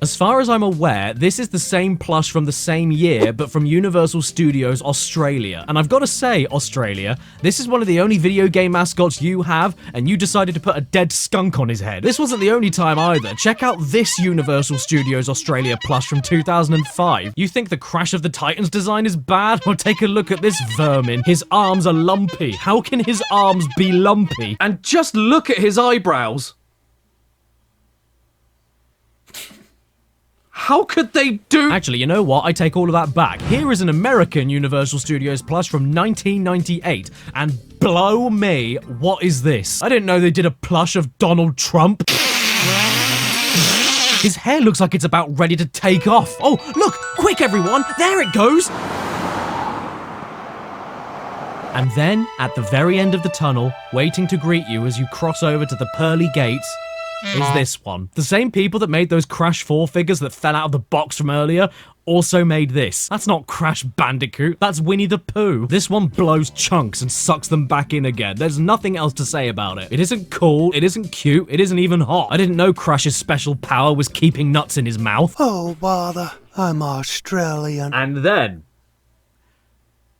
As far as I'm aware, this is the same plush from the same year, but from Universal Studios Australia. And I've got to say, Australia, this is one of the only video game mascots you have, and you decided to put a dead skunk on his head. This wasn't the only time either. Check out this Universal Studios Australia plush from 2005. You think the Crash of the Titans design is bad? Well, take a look at this vermin. His arms are lumpy. How can his arms be lumpy? And just look at his eyebrows. How could they do— Actually, you know what? I take all of that back. Here is an American Universal Studios plush from 1998, and blow me, what is this? I didn't know they did a plush of Donald Trump. His hair looks like it's about ready to take off. Oh, look! Quick, everyone! There it goes! And then, at the very end of the tunnel, waiting to greet you as you cross over to the pearly gates, is this one. The same people that made those Crash 4 figures that fell out of the box from earlier also made this. That's not Crash Bandicoot, that's Winnie the Pooh. This one blows chunks and sucks them back in again. There's nothing else to say about it. It isn't cool, it isn't cute, it isn't even hot. I didn't know Crash's special power was keeping nuts in his mouth. Oh, bother. I'm Australian. And then,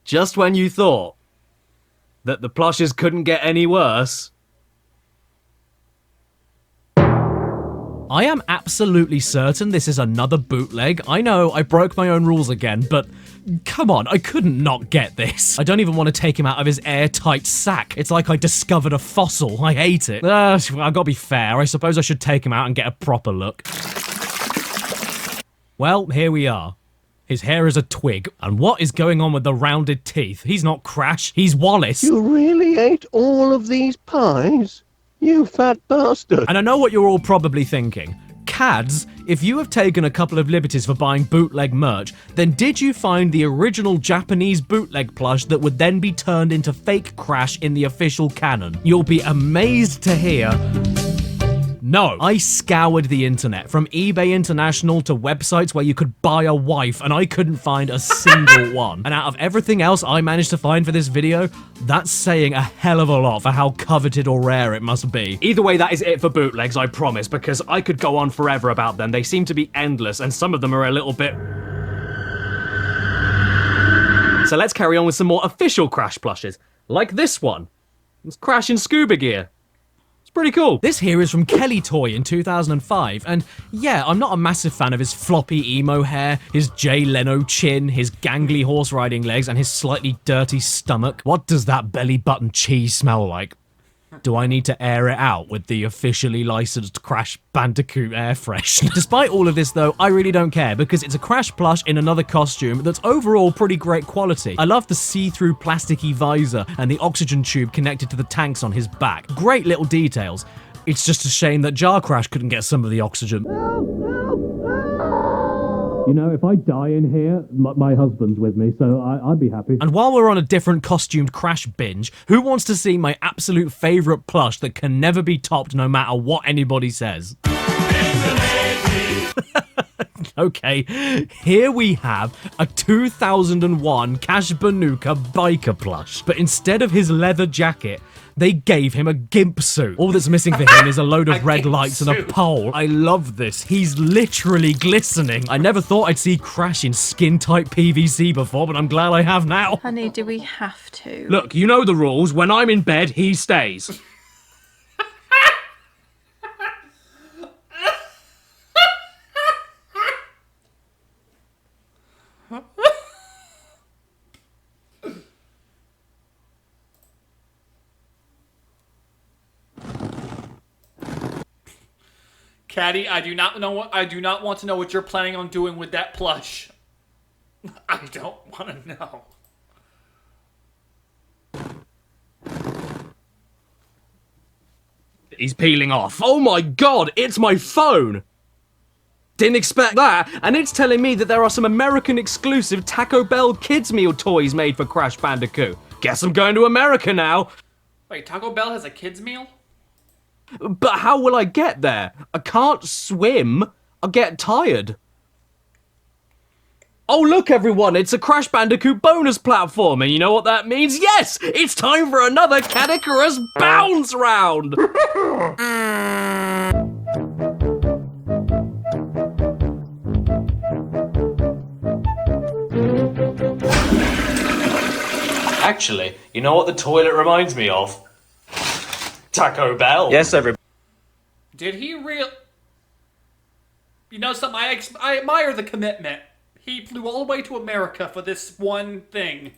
just when you thought that the plushes couldn't get any worse, I am absolutely certain this is another bootleg. I know, I broke my own rules again, but come on, I couldn't not get this. I don't even want to take him out of his airtight sack. It's like I discovered a fossil. I hate it. I've got to be fair. I suppose I should take him out and get a proper look. Well, here we are. His hair is a twig. And what is going on with the rounded teeth? He's not Crash, he's Wallace. You really ate all of these pies? You fat bastard. And I know what you're all probably thinking. Cads, if you have taken a couple of liberties for buying bootleg merch, then did you find the original Japanese bootleg plush that would then be turned into fake Crash in the official canon? You'll be amazed to hear— no. I scoured the internet, from eBay International to websites where you could buy a wife, and I couldn't find a single one. And out of everything else I managed to find for this video, that's saying a hell of a lot for how coveted or rare it must be. either way, that is it for bootlegs, I promise, because I could go on forever about them. They seem to be endless, and some of them are a little bit— So let's carry on with some more official Crash plushes, like this one. It's Crash in scuba gear. Pretty cool. This here is from Kelly Toy in 2005, and yeah, I'm not a massive fan of his floppy emo hair, his Jay Leno chin, his gangly horse riding legs, and his slightly dirty stomach. What does that belly button cheese smell like? Do I need to air it out with the officially licensed Crash Bandicoot air fresh? Despite all of this though, I really don't care, because it's a Crash plush in another costume that's overall pretty great quality. I love the see-through plasticky visor and the oxygen tube connected to the tanks on his back. Great little details. It's just a shame that Jar Crash couldn't get some of the oxygen. You know, if I die in here, my husband's with me, so I'd be happy. And while we're on a different costumed Crash binge, who wants to see my absolute favourite plush that can never be topped no matter what anybody says? Okay, here we have a 2001 Cash Banuka biker plush, but instead of his leather jacket, they gave him a gimp suit. All that's missing for him is a load of red lights and a pole. I love this. He's literally glistening. I never thought I'd see Crash in skin-tight PVC before, but I'm glad I have now. Honey, do we have to? Look, you know the rules. When I'm in bed, he stays. Caddy, I do not want to know what you're planning on doing with that plush. I don't want to know. He's peeling off. Oh my god, it's my phone! Didn't expect that, and it's telling me that there are some American exclusive Taco Bell kids meal toys made for Crash Bandicoot. Guess I'm going to America now. Wait, Taco Bell has a kids meal? But how will I get there? I can't swim. I'll get tired. Oh look everyone, it's a Crash Bandicoot bonus platform, and you know what that means? Yes! It's time for another Cadicarus bounce round! Actually, you know what the toilet reminds me of? Taco Bell. Yes, everybody. Did he You know something? I admire the commitment. He flew all the way to America for this one thing.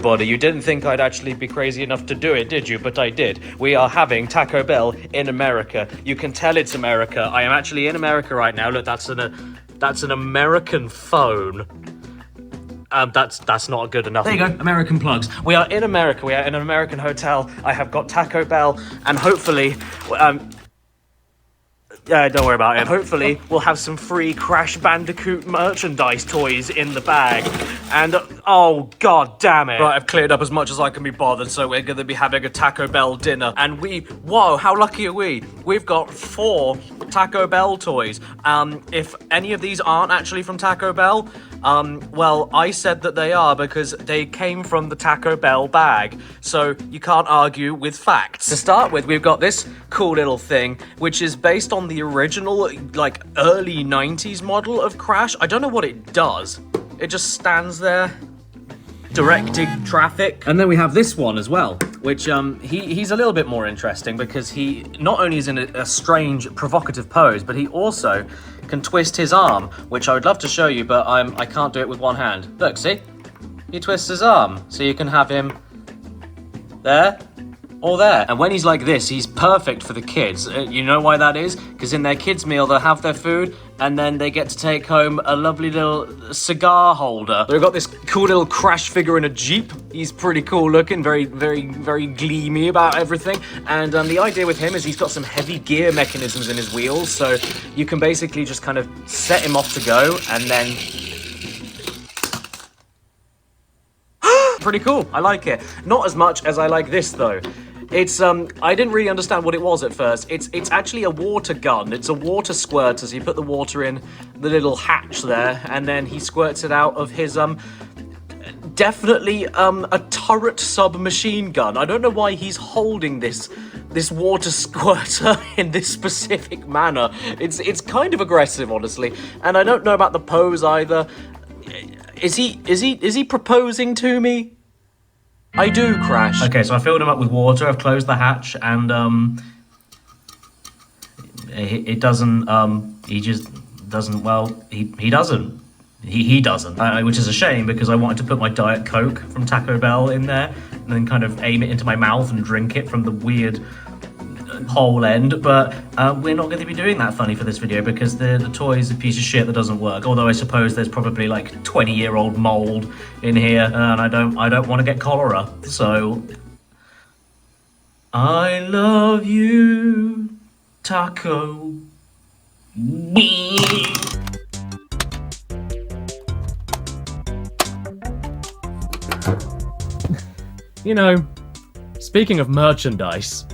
You didn't think I'd actually be crazy enough to do it, did you? But I did. We are having Taco Bell in America. You can tell it's America. I am actually in America right now. Look, that's an American phone. That's not good enough. There you go, American plugs. We are in America. We are in an American hotel. I have got Taco Bell, and hopefully, don't worry about it. Hopefully, we'll have some free Crash Bandicoot merchandise toys in the bag. And, oh, god damn it. Right, I've cleared up as much as I can be bothered, so we're gonna be having a Taco Bell dinner. And whoa, how lucky are we? We've got 4 Taco Bell toys. If any of these aren't actually from Taco Bell, well, I said that they are because they came from the Taco Bell bag, so you can't argue with facts. To start with, we've got this cool little thing, which is based on the original, like, early 90s model of Crash. I don't know what it does. It just stands there, directing traffic. And then we have this one as well, which, he's a little bit more interesting because he not only is in a strange, provocative pose, but he also can twist his arm, which I would love to show you, but I can't do it with one hand. Look, see? He twists his arm, so you can have him there or there. And when he's like this, he's perfect for the kids. You know why that is? Because in their kids' meal, they'll have their food, and then they get to take home a lovely little cigar holder. We've got this cool little Crash figure in a Jeep. He's pretty cool looking, very, very, very gleamy about everything. And the idea with him is he's got some heavy gear mechanisms in his wheels, so you can basically just kind of set him off to go, and then... Pretty cool, I like it. Not as much as I like this, though. It's, I didn't really understand what it was at first. It's actually a water gun. It's a water squirter, so you put the water in the little hatch there, and then he squirts it out of his, definitely, a turret submachine gun. I don't know why he's holding this water squirter in this specific manner. It's kind of aggressive, honestly, and I don't know about the pose either. Is he proposing to me? I do, Crash. Okay, so I filled him up with water, I've closed the hatch, and, it doesn't, he just doesn't, well, he doesn't. He doesn't, which is a shame because I wanted to put my Diet Coke from Taco Bell in there, and then kind of aim it into my mouth and drink it from the weird hole end, but we're not going to be doing that funny for this video because the toy is a piece of shit that doesn't work, although I suppose there's probably like 20-year-old mold in here, and I don't want to get cholera, so... I love you, Taco. You know, speaking of merchandise...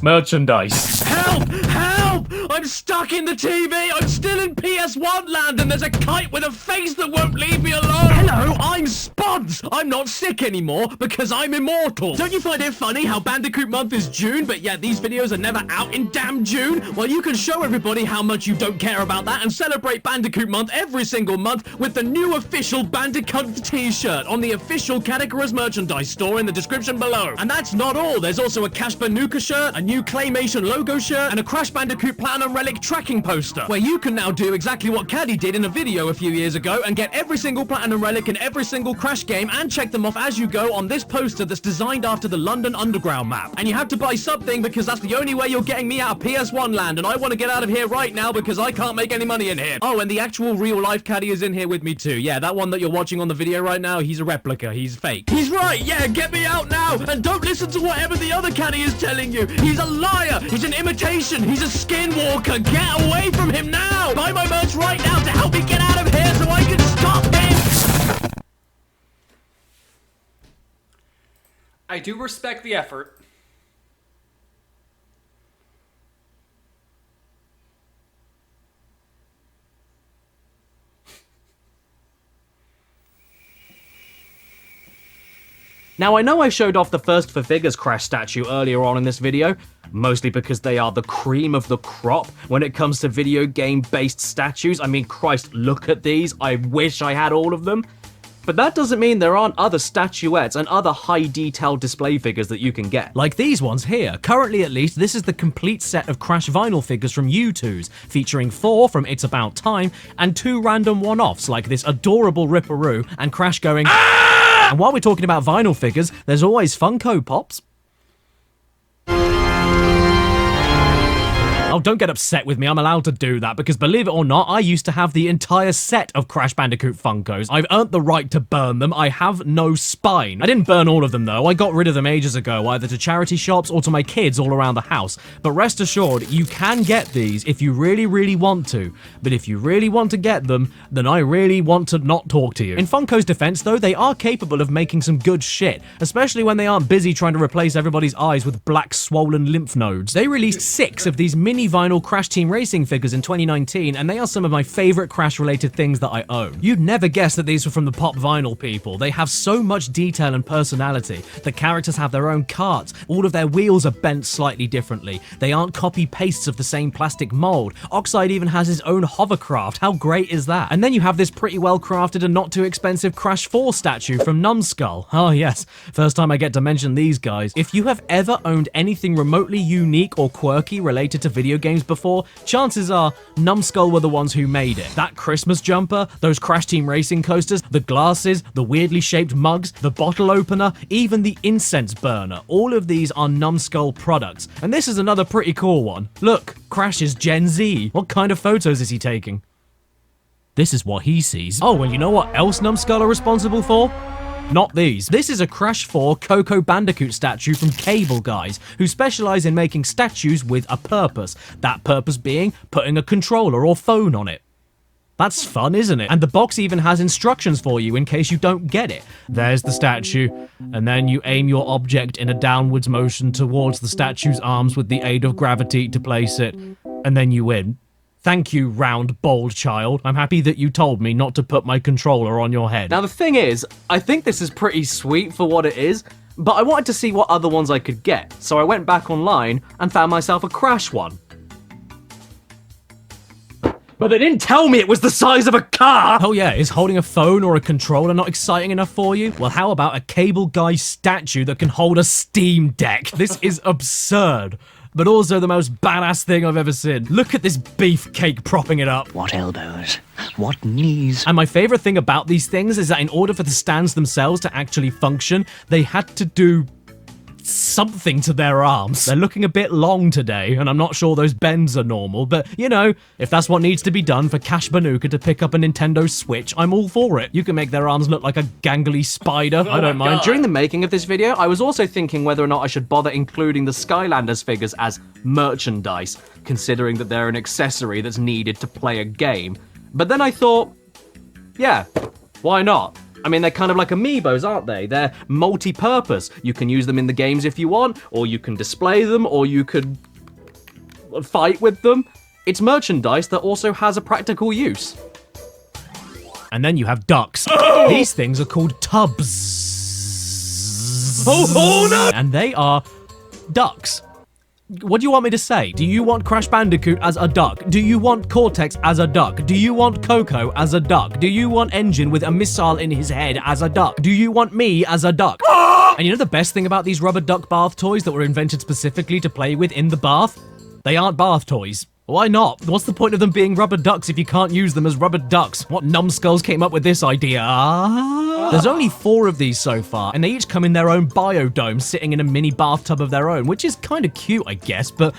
Help! Help! I'm stuck in the TV! I'm still in PS1 land and there's a kite with a face that won't leave me alone! Hello, I'm Spuds! I'm not sick anymore because I'm immortal! Don't you find it funny how Bandicoot month is June, but yet these videos are never out in damn June? Well, you can show everybody how much you don't care about that and celebrate Bandicoot month every single month with the new official Bandicoot t-shirt on the official Categories merchandise store in the description below. And that's not all, there's also a Cash Banuka shirt, a new Claymation logo shirt, and a Crash Bandicoot Platinum Relic tracking poster, where you can now do exactly what Caddy did in a video a few years ago and get every single Platinum Relic in every single Crash game and check them off as you go on this poster that's designed after the London Underground map. And you have to buy something because that's the only way you're getting me out of PS1 land, and I want to get out of here right now because I can't make any money in here. Oh, and the actual real life Caddy is in here with me too. Yeah, that one that you're watching on the video right now, he's a replica, he's fake. He's right, yeah, get me out now, and don't listen to whatever the other Caddy is telling you. He's a liar, he's an imitation, he's a skinwalker. Get away from him now! Buy my merch right now to help me get out of here so I can stop him! I do respect the effort. Now, I know I showed off the First for Figures Crash statue earlier on in this video, mostly because they are the cream of the crop when it comes to video game-based statues. I mean, Christ, look at these. I wish I had all of them. But that doesn't mean there aren't other statuettes and other high-detail display figures that you can get. Like these ones here. Currently, at least, this is the complete set of Crash vinyl figures from U2s, featuring 4 from It's About Time and 2 random one-offs like this adorable Ripperoo and Crash going "Ah!" And while we're talking about vinyl figures, there's always Funko Pops. Oh, don't get upset with me, I'm allowed to do that, because believe it or not, I used to have the entire set of Crash Bandicoot Funkos. I've earned the right to burn them, I have no spine. I didn't burn all of them though, I got rid of them ages ago, either to charity shops or to my kids all around the house. But rest assured, you can get these if you really, really want to. But if you really want to get them, then I really want to not talk to you. In Funko's defense though, they are capable of making some good shit, especially when they aren't busy trying to replace everybody's eyes with black swollen lymph nodes. They released 6 of these mini vinyl Crash Team Racing figures in 2019, and they are some of my favorite Crash-related things that I own. You'd never guess that these were from the Pop Vinyl people. They have so much detail and personality. The characters have their own carts. All of their wheels are bent slightly differently. They aren't copy-pastes of the same plastic mold. Oxide even has his own hovercraft. How great is that? And then you have this pretty well-crafted and not too expensive Crash 4 statue from Numskull. Oh yes, first time I get to mention these guys. If you have ever owned anything remotely unique or quirky related to video games before, chances are Numskull were the ones who made it. That Christmas jumper, those Crash Team Racing coasters, the glasses, the weirdly shaped mugs, the bottle opener, even the incense burner. All of these are Numskull products. And this is another pretty cool one. Look, Crash is Gen Z. What kind of photos is he taking? This is what he sees. Oh, and you know what else Numskull are responsible for? Not these. This is a Crash 4 Coco Bandicoot statue from Cable Guys, who specialize in making statues with a purpose. That purpose being putting a controller or phone on it. That's fun, isn't it? And the box even has instructions for you in case you don't get it. There's the statue, and then you aim your object in a downwards motion towards the statue's arms with the aid of gravity to place it, and then you win. Thank you, round, bold child. I'm happy that you told me not to put my controller on your head. Now the thing is, I think this is pretty sweet for what it is, but I wanted to see what other ones I could get, so I went back online and found myself a Crash one. But they didn't tell me it was the size of a car! Oh yeah, is holding a phone or a controller not exciting enough for you? Well, how about a Cable Guy statue that can hold a Steam Deck? This is absurd. But also the most badass thing I've ever seen. Look at this beefcake propping it up. What elbows? What knees? And my favorite thing about these things is that in order for the stands themselves to actually function, they had to do something to their arms. They're looking a bit long today, and I'm not sure those bends are normal, but you know, if that's what needs to be done for Cash Banuka to pick up a Nintendo Switch, I'm all for it. You can make their arms look like a gangly spider, I don't mind. During the making of this video, I was also thinking whether or not I should bother including the Skylanders figures as merchandise, considering that they're an accessory that's needed to play a game. But then I thought, yeah, Why not? I mean, they're kind of like amiibos, aren't they? They're multi-purpose. You can use them in the games if you want, or you can display them, or you could fight with them. It's merchandise that also has a practical use. And then you have ducks. These things are called tubs. Oh no! And they are ducks. What do you want me to say? Do you want Crash Bandicoot as a duck? Do you want Cortex as a duck? Do you want Coco as a duck? Do you want Engine with a missile in his head as a duck? Do you want me as a duck? And you know the best thing about these rubber duck bath toys that were invented specifically to play with in the bath? They aren't bath toys. Why not? What's the point of them being rubber ducks if you can't use them as rubber ducks? What numbskulls came up with this idea? There's only 4 of these so far, and they each come in their own biodome, sitting in a mini bathtub of their own, which is kind of cute, I guess, but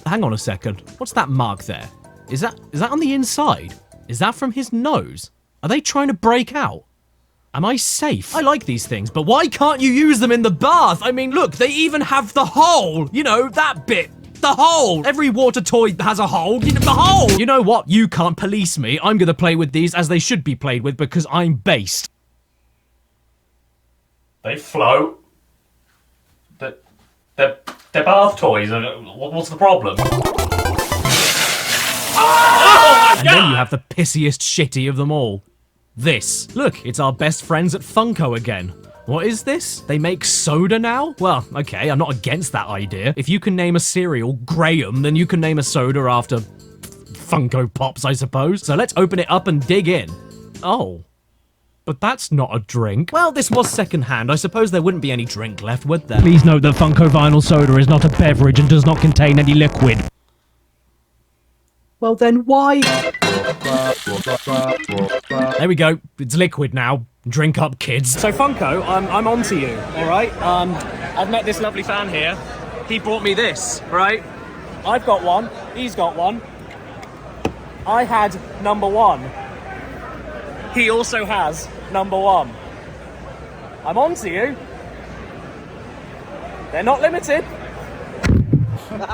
hang on a second. What's that mark there? Is that on the inside? Is that from his nose? Are they trying to break out? Am I safe? I like these things, but why can't you use them in the bath? I mean, look, they even have the hole. You know, that bit. The hole! Every water toy has a hole. You know, the hole! You know what? You can't police me. I'm gonna play with these as they should be played with because I'm based. They float. They're bath toys. What's the problem? And then you have the pissiest shitty of them all. This. Look, it's our best friends at Funko again. What is this? They make soda now? Well, okay, I'm not against that idea. If you can name a cereal Graham, then you can name a soda after Funko Pops, I suppose. So let's open it up and dig in. Oh. But that's not a drink. Well, this was secondhand. I suppose there wouldn't be any drink left, would there? Please note that Funko Vinyl Soda is not a beverage and does not contain any liquid. Well then why? There we go. It's liquid now. Drink up, kids. So Funko, I'm onto you, alright? I've met this lovely fan here. He brought me this, right? I've got one, he's got one. I had number 1. He also has number 1. I'm onto you. They're not limited.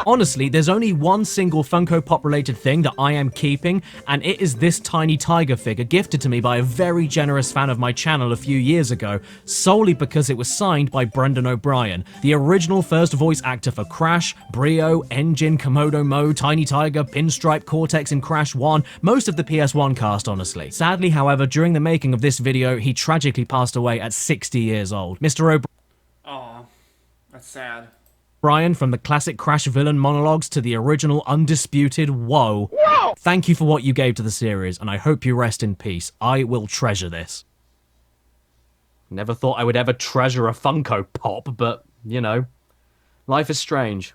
Honestly, there's only one single Funko Pop related thing that I am keeping, and it is this tiny tiger figure gifted to me by a very generous fan of my channel a few years ago, solely because it was signed by Brendan O'Brien, the original first voice actor for Crash, Brio, Engine, Komodo Mo, Tiny Tiger, Pinstripe, Cortex, and Crash 1, most of the PS1 cast, honestly. Sadly, however, during the making of this video, he tragically passed away at 60 years old. Mr. O'Brien. Aw, that's sad. Brian, from the classic Crash villain monologues to the original undisputed whoa. Thank you for what you gave to the series, and I hope you rest in peace. I will treasure this. Never thought I would ever treasure a Funko Pop, but, you know, life is strange.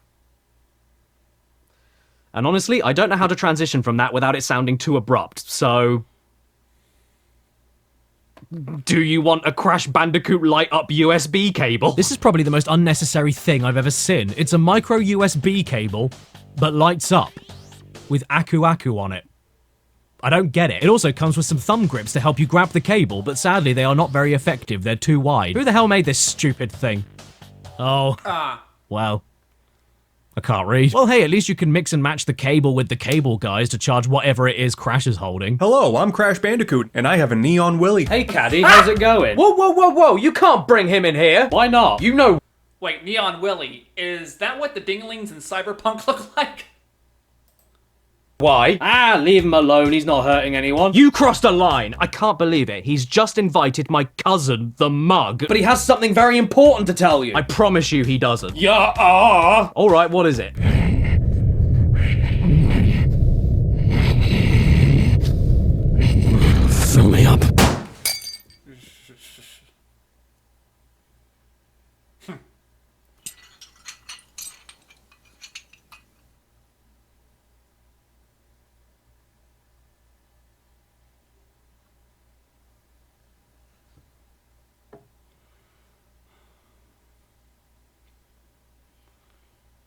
And honestly, I don't know how to transition from that without it sounding too abrupt, so... Do you want a Crash Bandicoot light-up USB cable? This is probably the most unnecessary thing I've ever seen. It's a micro USB cable, but lights up, with Aku Aku on it. I don't get it. It also comes with some thumb grips to help you grab the cable, but sadly they are not very effective. They're too wide. Who the hell made this stupid thing? Oh. Well. I can't read. Well, hey, at least you can mix and match the cable with the cable guys to charge whatever it is Crash is holding. Hello, I'm Crash Bandicoot, and I have a Neon Willy. Hey, Caddy, how's it going? Whoa, whoa, whoa, whoa, you can't bring him in here. Why not? You know... Wait, Neon Willy, is that what the dinglings in Cyberpunk look like? Why? Leave him alone, he's not hurting anyone. You crossed a line! I can't believe it. He's just invited my cousin, the Mug. But he has something very important to tell you. I promise you he doesn't. Yeah. Alright, what is it? Fill me up.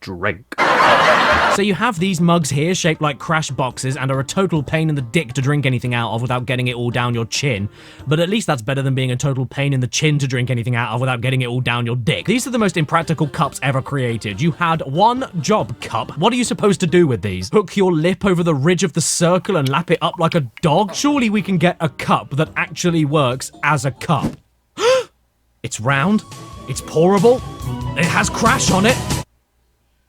Drink. So you have these mugs here shaped like Crash boxes and are a total pain in the dick to drink anything out of without getting it all down your chin. But at least that's better than being a total pain in the chin to drink anything out of without getting it all down your dick. These are the most impractical cups ever created. You had one job, cup. What are you supposed to do with these? Hook your lip over the ridge of the circle and lap it up like a dog? Surely we can get a cup that actually works as a cup. It's round. It's pourable. It has Crash on it.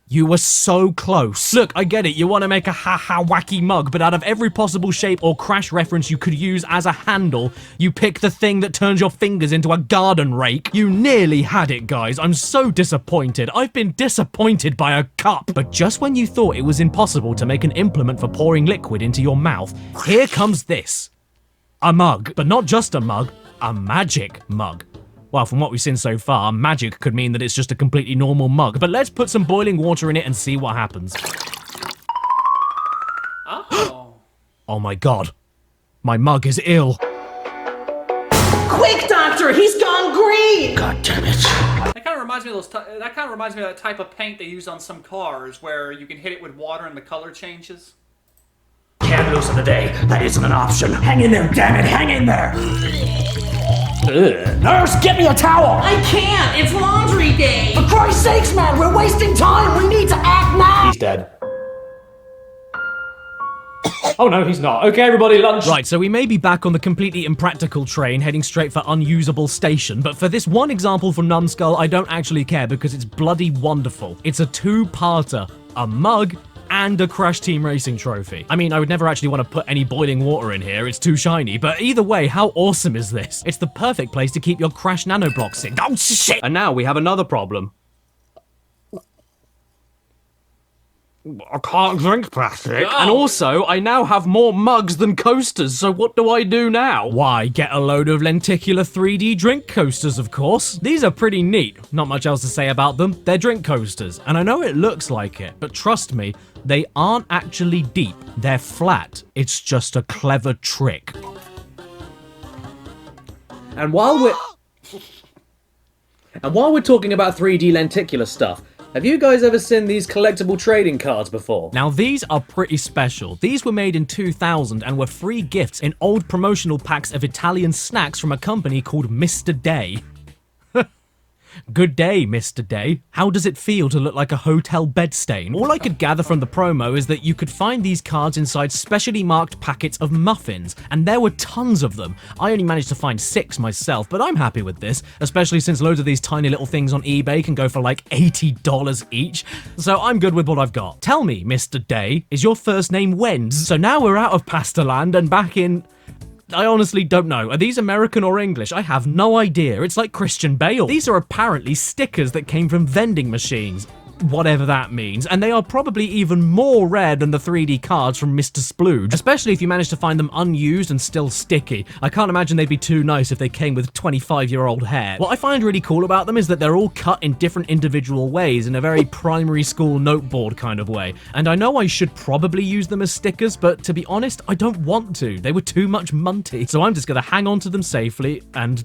You were so close. Look, I get it, you want to make a ha-ha wacky mug, but out of every possible shape or Crash reference you could use as a handle, you pick the thing that turns your fingers into a garden rake. You nearly had it, guys. I'm so disappointed. I've been disappointed by a cup. But just when you thought it was impossible to make an implement for pouring liquid into your mouth, here comes this. A mug. But not just a mug, a magic mug. Well, from what we've seen so far, magic could mean that it's just a completely normal mug, but let's put some boiling water in it and see what happens. Oh. Oh my god. My mug is ill. Quick, Doctor! He's gone green! God damn it. That kind of reminds me of that type of paint they use on some cars where you can hit it with water and the color changes. Can't lose another day. That isn't an option. Hang in there, damn it! Hang in there! Nurse, get me a towel! I can't! It's laundry day! For Christ's sakes, man! We're wasting time! We need to act now! He's dead. Oh no, he's not. Okay, everybody, lunch. Right, so we may be back on the completely impractical train heading straight for unusable station, but for this one example from Numbskull, I don't actually care because it's bloody wonderful. It's a two-parter. A mug and a Crash Team Racing trophy. I mean, I would never actually want to put any boiling water in here, it's too shiny, but either way, how awesome is this? It's the perfect place to keep your Crash nanoblocks in. Oh shit! And now we have another problem. I can't drink plastic. And also, I now have more mugs than coasters, so what do I do now? Why, get a load of lenticular 3D drink coasters, of course. These are pretty neat. Not much else to say about them. They're drink coasters, and I know it looks like it, but trust me, they aren't actually deep. They're flat. It's just a clever trick. And while we're talking about 3D lenticular stuff, have you guys ever seen these collectible trading cards before? Now these are pretty special. These were made in 2000 and were free gifts in old promotional packs of Italian snacks from a company called Mr. Day. Good day, Mr. Day. How does it feel to look like a hotel bed stain? All I could gather from the promo is that you could find these cards inside specially marked packets of muffins, and there were tons of them. I only managed to find 6 myself, but I'm happy with this, especially since loads of these tiny little things on eBay can go for like $80 each, so I'm good with what I've got. Tell me, Mr. Day, is your first name Wenz? So now we're out of Pastaland and back in... I honestly don't know. Are these American or English? I have no idea. It's like Christian Bale. These are apparently stickers that came from vending machines. Whatever that means, and they are probably even more rare than the 3D cards from Mr. Splooge, especially if you manage to find them unused and still sticky. I can't imagine they'd be too nice if they came with 25-year-old hair. What I find really cool about them is that they're all cut in different individual ways in a very primary school noteboard kind of way, and I know I should probably use them as stickers, but to be honest, I don't want to. They were too much munty, so I'm just gonna hang on to them safely and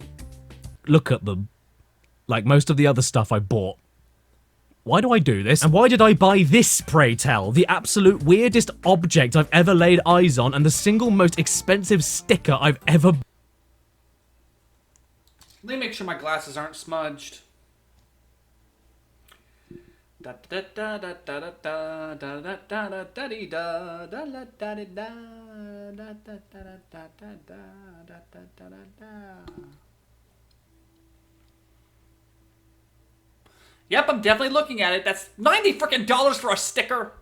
look at them, like most of the other stuff I bought. Why do I do this? And why did I buy this, pray tell? The absolute weirdest object I've ever laid eyes on and the single most expensive sticker I've ever... Let me make sure my glasses aren't smudged. Yep, I'm definitely looking at it. That's $90 frickin' for a sticker.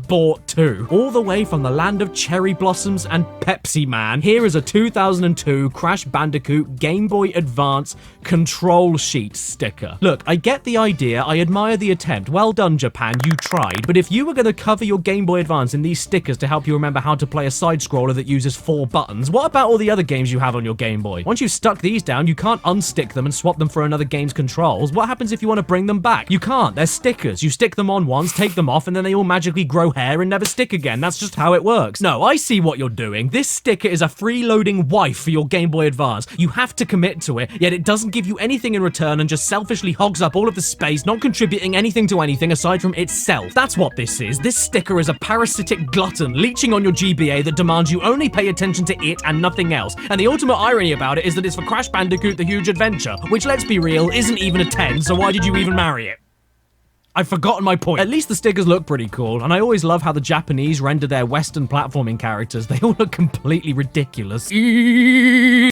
Bought too. All the way from the land of cherry blossoms and Pepsi Man. Here is a 2002 Crash Bandicoot Game Boy Advance control sheet sticker. Look, I get the idea, I admire the attempt. Well done, Japan, you tried. But if you were going to cover your Game Boy Advance in these stickers to help you remember how to play a side-scroller that uses 4 buttons, what about all the other games you have on your Game Boy? Once you've stuck these down, you can't unstick them and swap them for another game's controls. What happens if you want to bring them back? You can't. They're stickers. You stick them on once, take them off, and then they all magically grow hair tear and never stick again. That's just how it works. No, I see what you're doing. This sticker is a freeloading wife for your Game Boy Advance. You have to commit to it, yet it doesn't give you anything in return and just selfishly hogs up all of the space, not contributing anything to anything aside from itself. That's what this is. This sticker is a parasitic glutton leeching on your GBA that demands you only pay attention to it and nothing else. And the ultimate irony about it is that it's for Crash Bandicoot The Huge Adventure, which, let's be real, isn't even a 10, so why did you even marry it? I've forgotten my point. At least the stickers look pretty cool, and I always love how the Japanese render their Western platforming characters. They all look completely ridiculous. Hey,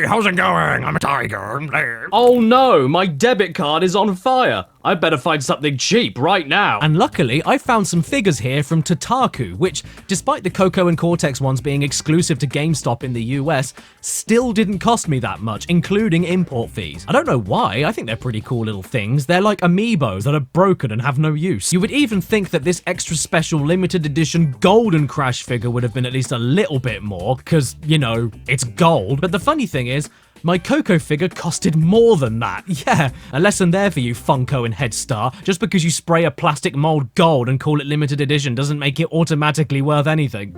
how's it going? I'm a tiger. Oh no, my debit card is on fire. I better find something cheap right now. And luckily, I found some figures here from Tataku, which, despite the Coco and Cortex ones being exclusive to GameStop in the US, still didn't cost me that much, including import fees. I don't know why, I think they're pretty cool little things. They're like amiibos that are broken and have no use. You would even think that this extra special limited edition golden Crash figure would have been at least a little bit more, because, you know, it's gold. But the funny thing is, my Coco figure costed more than that. Yeah, a lesson there for you, Funko and Headstar. Just because you spray a plastic mold gold and call it limited edition doesn't make it automatically worth anything.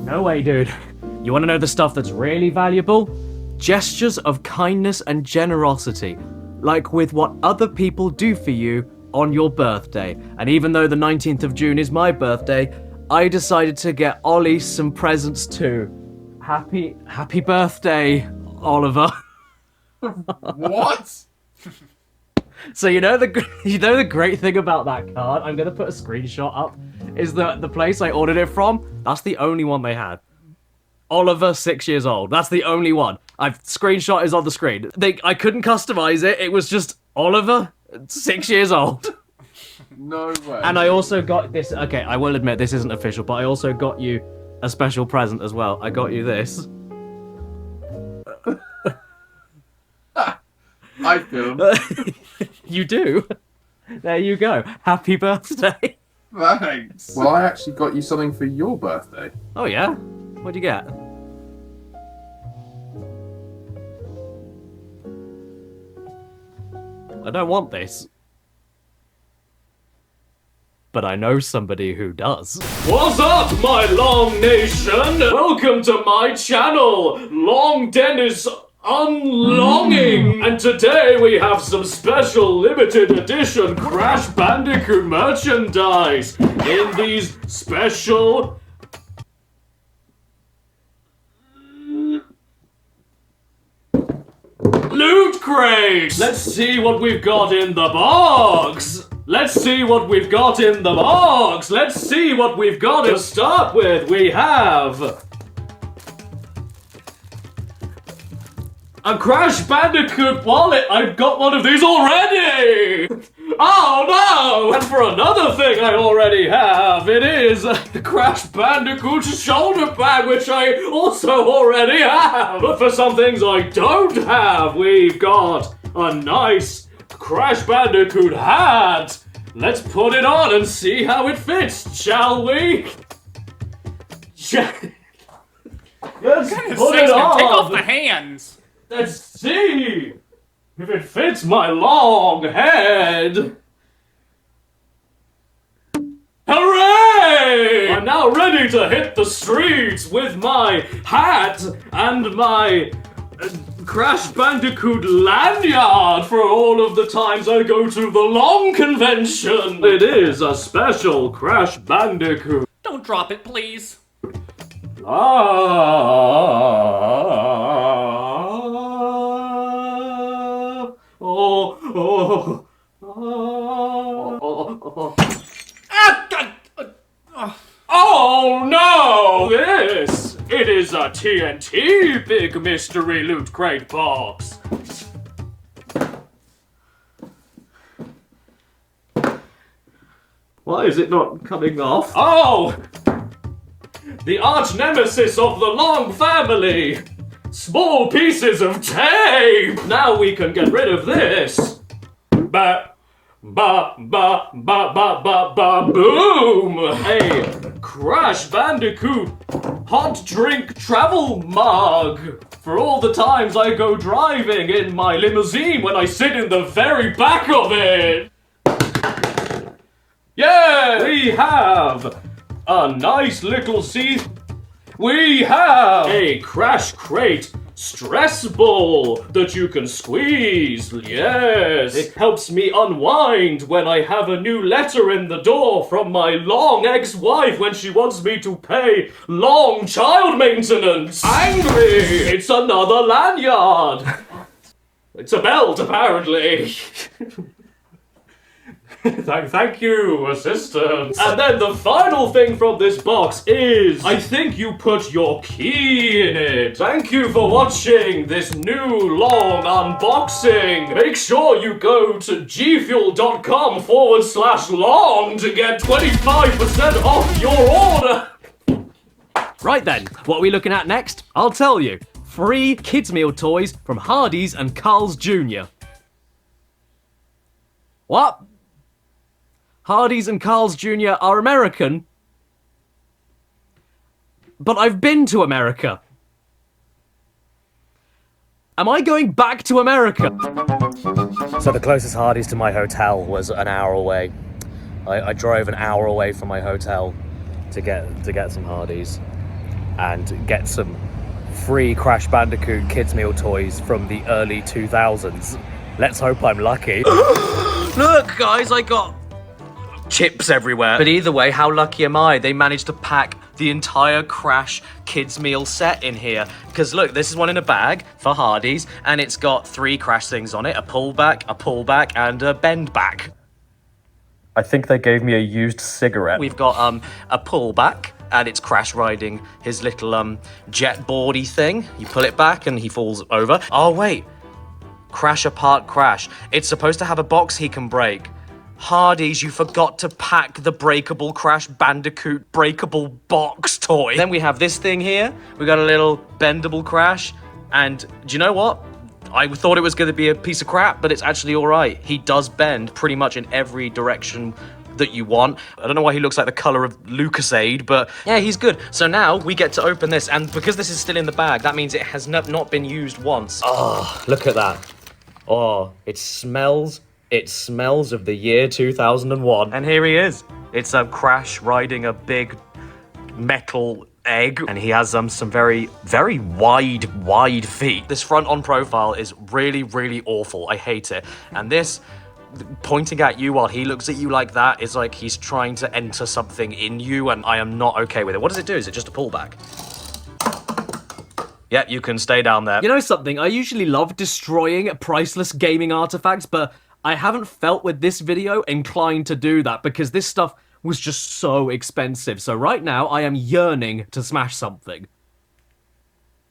No way, dude. You want to know the stuff that's really valuable? Gestures of kindness and generosity. Like with what other people do for you on your birthday. And even though the 19th of June is my birthday, I decided to get Ollie some presents too. Happy birthday, Oliver. What? So you know the great thing about that card, I'm gonna put a screenshot up, is that the place I ordered it from, that's the only one they had. Oliver, 6 years old. That's the only one. Screenshot is on the screen. I couldn't customize it. It was just Oliver, 6 years old. No way. And I also got this. Okay, I will admit this isn't official, but I also got you a special present as well. I got you this. I film. You do? There you go. Happy birthday. Thanks. Well, I actually got you something for your birthday. Oh yeah? What'd you get? I don't want this. But I know somebody who does. What's up, my Long Nation? Welcome to my channel, Long Dennis Unlonging! And today we have some special limited edition Crash Bandicoot merchandise in these special loot crates! Let's see what we've got in the box! Let's see what we've got in the box! Let's see what we've got to start with! We have a Crash Bandicoot wallet! I've got one of these already! Oh no! And for another thing I already have, it is a Crash Bandicoot shoulder bag, which I also already have! But for some things I don't have, we've got a nice Crash Bandicoot hat! Let's put it on and see how it fits, shall we? Let's put it on! Take off the hands! Let's see if it fits my long head. Hooray! I'm now ready to hit the streets with my hat and my Crash Bandicoot lanyard for all of the times I go to the Long Convention. It is a special Crash Bandicoot. Don't drop it, please. Oh no! It is a TNT Big Mystery Loot Crate box. Why is it not coming off? Oh! The arch nemesis of the Long family! Small pieces of tape! Now we can get rid of this! Boom! A Crash Bandicoot hot drink travel mug! For all the times I go driving in my limousine when I sit in the very back of it! Yeah! We have a nice little we have a Crash Crate stress ball that you can squeeze. Yes! It helps me unwind when I have a new letter in the door from my long ex-wife when she wants me to pay long child maintenance. Angry! It's another lanyard. It's a belt, apparently. Thank you, assistant. And then the final thing from this box is, I think you put your key in it. Thank you for watching this new long unboxing. Make sure you go to gfuel.com/long to get 25% off your order. Right then, what are we looking at next? I'll tell you. Free kids meal toys from Hardee's and Carl's Jr. What? Hardee's and Carl's Jr. are American? But I've been to America. Am I going back to America? So the closest Hardee's to my hotel was an hour away. I drove an hour away from my hotel to get some Hardee's and get some free Crash Bandicoot kids meal toys from the early 2000s. Let's hope I'm lucky. Look, guys, I got chips everywhere. But either way, how lucky am I? They managed to pack the entire Crash kids meal set in here. Because look, this is one in a bag for Hardee's, and it's got 3 Crash things on it: a pullback, and a bend back. I think they gave me a used cigarette. We've got a pullback, and it's Crash riding his little jet boardy thing. You pull it back and he falls over. Oh wait, Crash Apart Crash. It's supposed to have a box he can break. Hardee's, you forgot to pack the breakable Crash Bandicoot breakable box toy. Then we have this thing here. We got a little bendable Crash. And do you know what? I thought it was going to be a piece of crap, but it's actually all right. He does bend pretty much in every direction that you want. I don't know why he looks like the color of Lucasade, but yeah, he's good. So now we get to open this, and because this is still in the bag, that means it has not been used once. Oh, look at that. Oh, it smells of the year 2001. And here he is. It's a Crash riding a big metal egg, and he has some very, very wide feet. This front on profile is really, really awful. I hate it. And this pointing at you while he looks at you like that is like he's trying to enter something in you, and I am not okay with it. What does it do? Is it just a pullback? Yep, you can stay down there. You know something? I usually love destroying priceless gaming artifacts, but I haven't felt with this video inclined to do that because this stuff was just so expensive. So right now, I am yearning to smash something.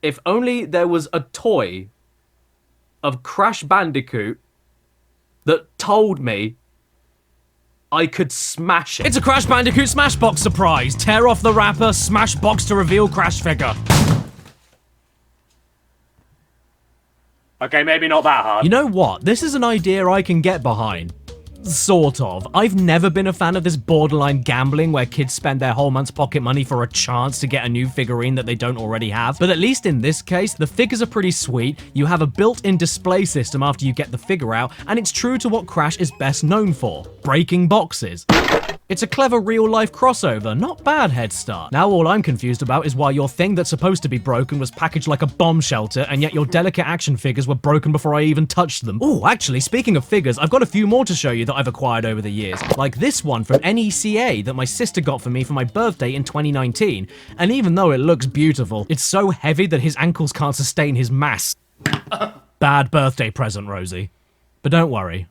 If only there was a toy of Crash Bandicoot that told me I could smash it. It's a Crash Bandicoot Smashbox surprise. Tear off the wrapper, smash box to reveal Crash figure. Okay, maybe not that hard. You know what? This is an idea I can get behind. Sort of. I've never been a fan of this borderline gambling where kids spend their whole month's pocket money for a chance to get a new figurine that they don't already have. But at least in this case, the figures are pretty sweet, you have a built-in display system after you get the figure out, and it's true to what Crash is best known for: breaking boxes. It's a clever real-life crossover, not bad head start. Now all I'm confused about is why your thing that's supposed to be broken was packaged like a bomb shelter, and yet your delicate action figures were broken before I even touched them. Oh, actually, speaking of figures, I've got a few more to show you that I've acquired over the years. Like this one from NECA that my sister got for me for my birthday in 2019, and even though it looks beautiful, it's so heavy that his ankles can't sustain his mass. Bad birthday present, Rosie. But don't worry.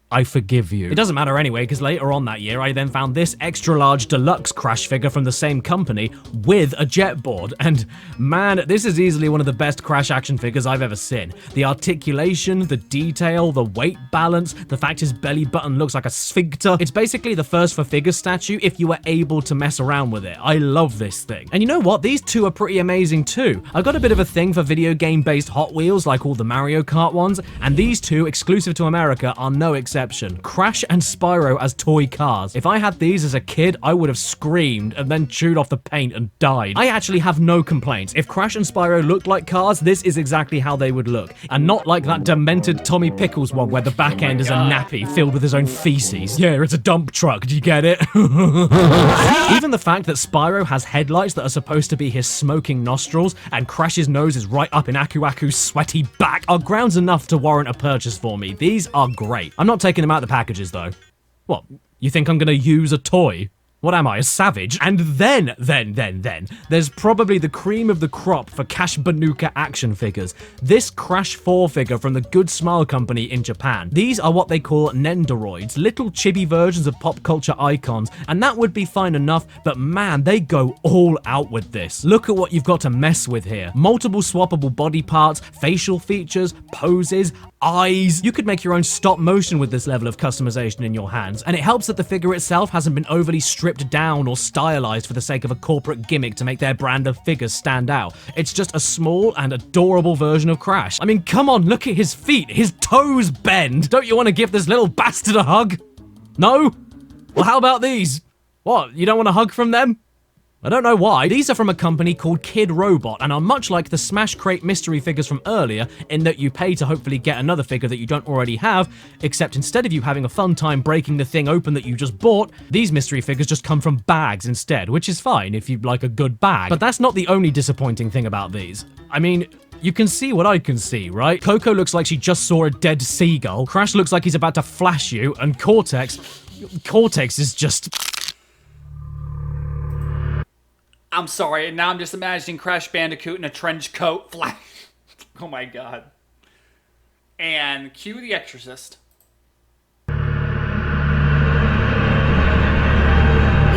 I forgive you. It doesn't matter anyway, because later on that year, I then found this extra-large deluxe Crash figure from the same company with a jet board, and man, this is easily one of the best Crash action figures I've ever seen. The articulation, the detail, the weight balance, the fact his belly button looks like a sphincter. It's basically the first for figure statue if you were able to mess around with it. I love this thing. And you know what? These two are pretty amazing too. I've got a bit of a thing for video game-based Hot Wheels like all the Mario Kart ones, and these two, exclusive to America, are no exception. exception. Crash and Spyro as toy cars. If I had these as a kid, I would have screamed and then chewed off the paint and died. I actually have no complaints. If Crash and Spyro looked like cars, this is exactly how they would look. And not like that demented Tommy Pickles one where the back end is a nappy filled with his own feces. Yeah, it's a dump truck, do you get it? Even the fact that Spyro has headlights that are supposed to be his smoking nostrils and Crash's nose is right up in Aku Aku's sweaty back are grounds enough to warrant a purchase for me. These are great. I'm not taking them out of the packages though. What, you think I'm gonna use a toy? What am I, a savage? And then, there's probably the cream of the crop for Cash Banuka action figures. This Crash 4 figure from the Good Smile Company in Japan. These are what they call Nendoroids, little chibi versions of pop culture icons, and that would be fine enough, but man, they go all out with this. Look at what you've got to mess with here. Multiple swappable body parts, facial features, poses, eyes. You could make your own stop motion with this level of customization in your hands, and it helps that the figure itself hasn't been overly stripped down or stylized for the sake of a corporate gimmick to make their brand of figures stand out. It's just a small and adorable version of Crash. I mean, come on, look at his feet. His toes bend. Don't you want to give this little bastard a hug? No? Well, how about these? What, you don't want a hug from them? I don't know why. These are from a company called Kid Robot and are much like the Smash Crate mystery figures from earlier in that you pay to hopefully get another figure that you don't already have, except instead of you having a fun time breaking the thing open that you just bought, these mystery figures just come from bags instead, which is fine if you like a good bag. But that's not the only disappointing thing about these. I mean, you can see what I can see, right? Coco looks like she just saw a dead seagull, Crash looks like he's about to flash you, and Cortex is just... I'm sorry, now I'm just imagining Crash Bandicoot in a trench coat. Oh my god. And cue The Exorcist.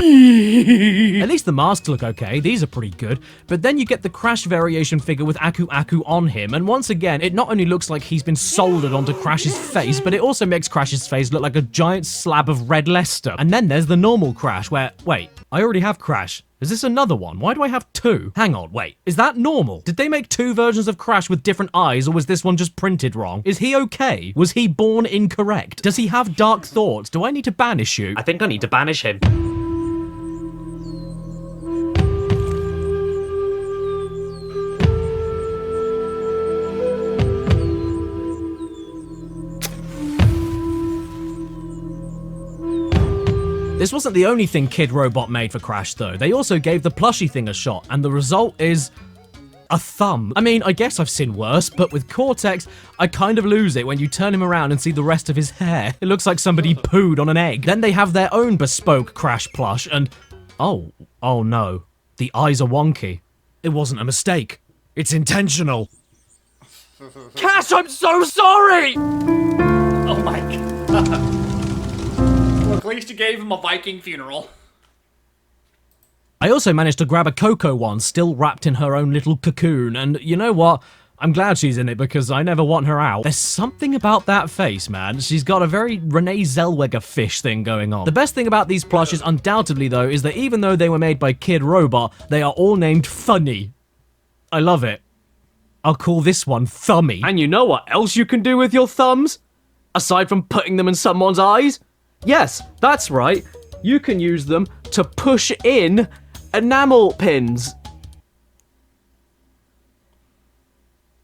At least the masks look okay, these are pretty good, but then you get the Crash variation figure with Aku Aku on him, and once again, it not only looks like he's been soldered onto Crash's face, but it also makes Crash's face look like a giant slab red red Leicester. And then there's the normal Crash where, wait, I already have Crash. Is this another one? Why do I have two? Hang on, wait, is that normal? Did they make two versions of Crash with different eyes, or was this one just printed wrong? Is he okay? Was he born incorrect? Does he have dark thoughts? Do I need to banish you? I think I need to banish him. This wasn't the only thing Kid Robot made for Crash though. They also gave the plushie thing a shot, and the result is... a thumb. I mean, I guess I've seen worse, but with Cortex, I kind of lose it when you turn him around and see the rest of his hair. It looks like somebody pooed on an egg. Then they have their own bespoke Crash plush, and... oh no. The eyes are wonky. It wasn't a mistake. It's intentional. Cash, I'm so sorry! Oh my god. Well, at least you gave him a Viking funeral. I also managed to grab a Coco one, still wrapped in her own little cocoon, and you know what? I'm glad she's in it because I never want her out. There's something about that face, man. She's got a very Renee Zellweger fish thing going on. The best thing about these plushes, undoubtedly though, is that even though they were made by Kid Robot, they are all named Funny. I love it. I'll call this one Thummy. And you know what else you can do with your thumbs? Aside from putting them in someone's eyes? Yes, that's right. You can use them to push in enamel pins.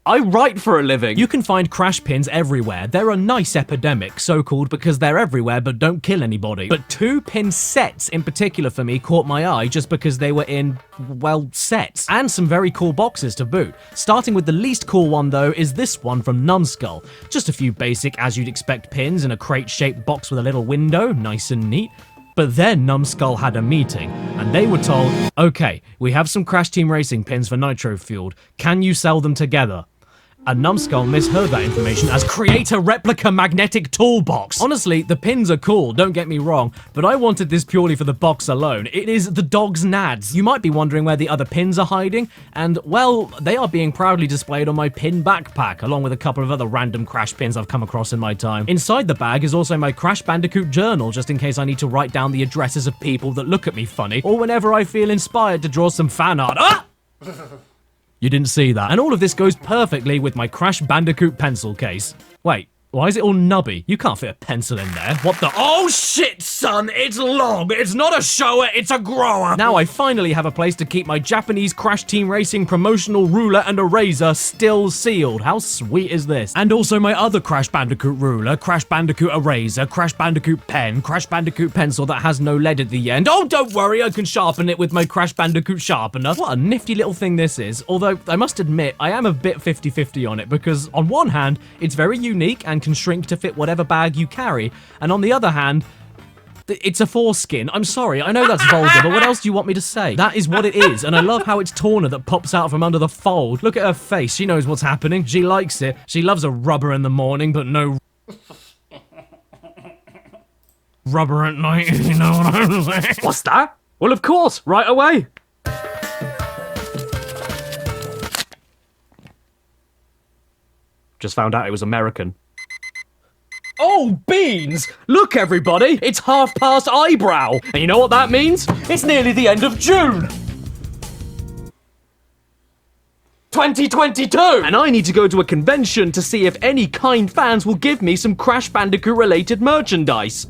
I write for a living. You can find Crash pins everywhere. They're a nice epidemic, so-called because they're everywhere but don't kill anybody. But 2-pin sets in particular for me caught my eye just because they were in, well, sets. And some very cool boxes to boot. Starting with the least cool one though is this one from Numbskull. Just a few basic as you'd expect pins in a crate-shaped box with a little window, nice and neat. But then Numbskull had a meeting, and they were told, okay, we have some Crash Team Racing pins for Nitro Fueled. Can you sell them together? And Numbskull misheard that information as create a replica magnetic toolbox. Honestly, the pins are cool, don't get me wrong, but I wanted this purely for the box alone. It is the dog's nads. You might be wondering where the other pins are hiding, and well, they are being proudly displayed on my pin backpack, along with a couple of other random Crash pins I've come across in my time. Inside the bag is also my Crash Bandicoot journal, just in case I need to write down the addresses of people that look at me funny, or whenever I feel inspired to draw some fan art. Ah! You didn't see that. And all of this goes perfectly with my Crash Bandicoot pencil case. Wait, Why is it all nubby? You can't fit a pencil in there. What the? Oh shit, son! It's long! It's not a shower, it's a grower! Now I finally have a place to keep my Japanese Crash Team Racing promotional ruler and eraser still sealed. How sweet is this? And also my other Crash Bandicoot ruler, Crash Bandicoot eraser, Crash Bandicoot pen, Crash Bandicoot pencil that has no lead at the end. Oh, don't worry, I can sharpen it with my Crash Bandicoot sharpener. What a nifty little thing this is. Although, I must admit, I am a bit 50-50 on it because, on one hand, it's very unique and can shrink to fit whatever bag you carry, and on the other hand, it's a foreskin. I'm sorry, I know that's vulgar, but what else do you want me to say? That is what it is, and I love how it's Torna that pops out from under the fold. Look at her face, she knows what's happening. She likes it. She loves a rubber in the morning, but no rubber at night, if you know what I'm saying. What's that? Well, of course, right away. Just found out it was American. Oh, beans! Look, everybody! It's half past eyebrow! And you know what that means? It's nearly the end of June! 2022! And I need to go to a convention to see if any kind fans will give me some Crash Bandicoot-related merchandise.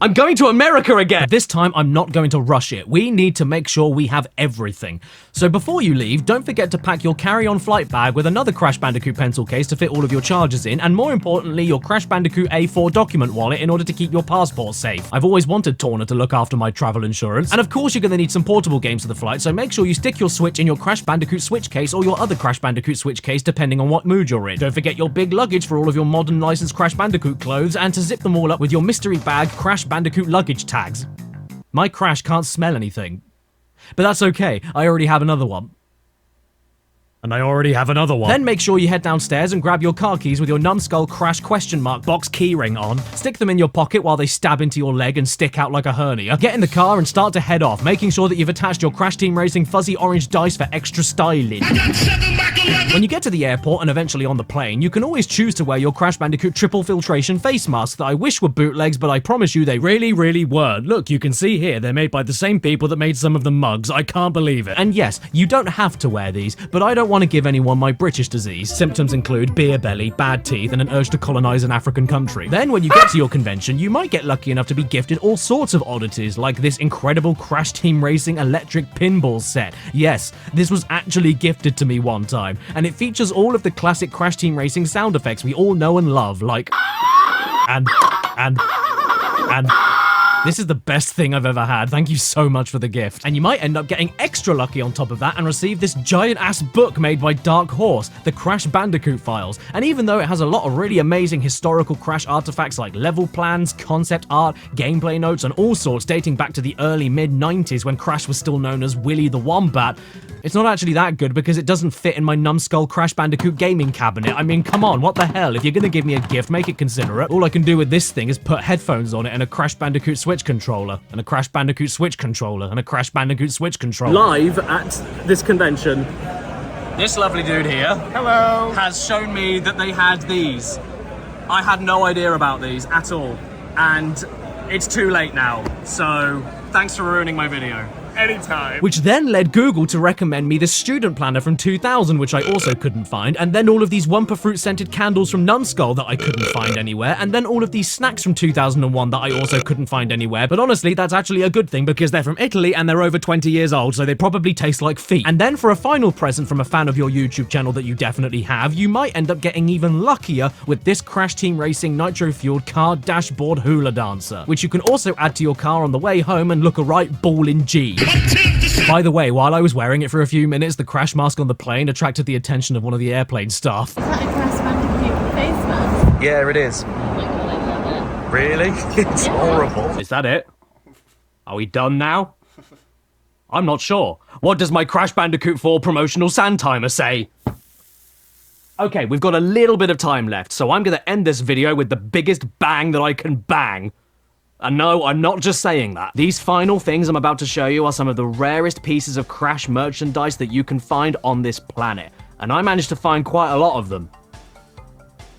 I'm going to America again! This time, I'm not going to rush it. We need to make sure we have everything. So before you leave, don't forget to pack your carry-on flight bag with another Crash Bandicoot pencil case to fit all of your charges in, and more importantly, your Crash Bandicoot A4 document wallet in order to keep your passport safe. I've always wanted Torna to look after my travel insurance. And of course, you're going to need some portable games for the flight, so make sure you stick your Switch in your Crash Bandicoot Switch case or your other Crash Bandicoot Switch case, depending on what mood you're in. Don't forget your big luggage for all of your modern licensed Crash Bandicoot clothes, and to zip them all up with your mystery bag Crash Bandicoot luggage tags. My Crash can't smell anything. But that's okay, I already have another one. And I already have another one. Then make sure you head downstairs and grab your car keys with your numbskull Crash question mark box keyring on. Stick them in your pocket while they stab into your leg and stick out like a hernia. Get in the car and start to head off, making sure that you've attached your Crash Team Racing fuzzy orange dice for extra styling. When you get to the airport and eventually on the plane, you can always choose to wear your Crash Bandicoot triple filtration face mask that I wish were bootlegs, but I promise you they really, really weren't. Look, you can see here, they're made by the same people that made some of the mugs. I can't believe it. And yes, you don't have to wear these, but I don't want to give anyone my British disease. Symptoms include beer belly, bad teeth, and an urge to colonize an African country. Then when you get to your convention, you might get lucky enough to be gifted all sorts of oddities, like this incredible Crash Team Racing electric pinball set. Yes, this was actually gifted to me one time, and it features all of the classic Crash Team Racing sound effects we all know and love, like and this is the best thing I've ever had. Thank you so much for the gift. And you might end up getting extra lucky on top of that and receive this giant-ass book made by Dark Horse, the Crash Bandicoot Files. And even though it has a lot of really amazing historical Crash artifacts like level plans, concept art, gameplay notes, and all sorts dating back to the early mid-90s when Crash was still known as Willy the Wombat, it's not actually that good because it doesn't fit in my numbskull Crash Bandicoot gaming cabinet. I mean, come on, what the hell? If you're gonna give me a gift, make it considerate. All I can do with this thing is put headphones on it and a Crash Bandicoot Switch controller, and a Crash Bandicoot Switch controller, and a Crash Bandicoot Switch controller. Live at this convention, this lovely dude here, hello, has shown me that they had these. I had no idea about these at all, and it's too late now, so thanks for ruining my video. Anytime. Which then led Google to recommend me the student planner from 2000, which I also couldn't find, and then all of these Wumpa Fruit scented candles from Numbskull that I couldn't find anywhere, and then all of these snacks from 2001 that I also couldn't find anywhere. But honestly, that's actually a good thing because they're from Italy and they're over 20 years old, so they probably taste like feet. And then for a final present from a fan of your YouTube channel that you definitely have, you might end up getting even luckier with this Crash Team Racing nitro-fueled car dashboard hula dancer, which you can also add to your car on the way home and look a right ballin' G. By the way, while I was wearing it for a few minutes, the crash mask on the plane attracted the attention of one of the airplane staff. Is that a Crash Bandicoot face mask? Yeah, it is. Oh my god, I love it. Really? It's horrible. Is that it? Are we done now? I'm not sure. What does my Crash Bandicoot 4 promotional sand timer say? Okay, we've got a little bit of time left, so I'm gonna end this video with the biggest bang that I can bang. And no, I'm not just saying that. These final things I'm about to show you are some of the rarest pieces of Crash merchandise that you can find on this planet. And I managed to find quite a lot of them.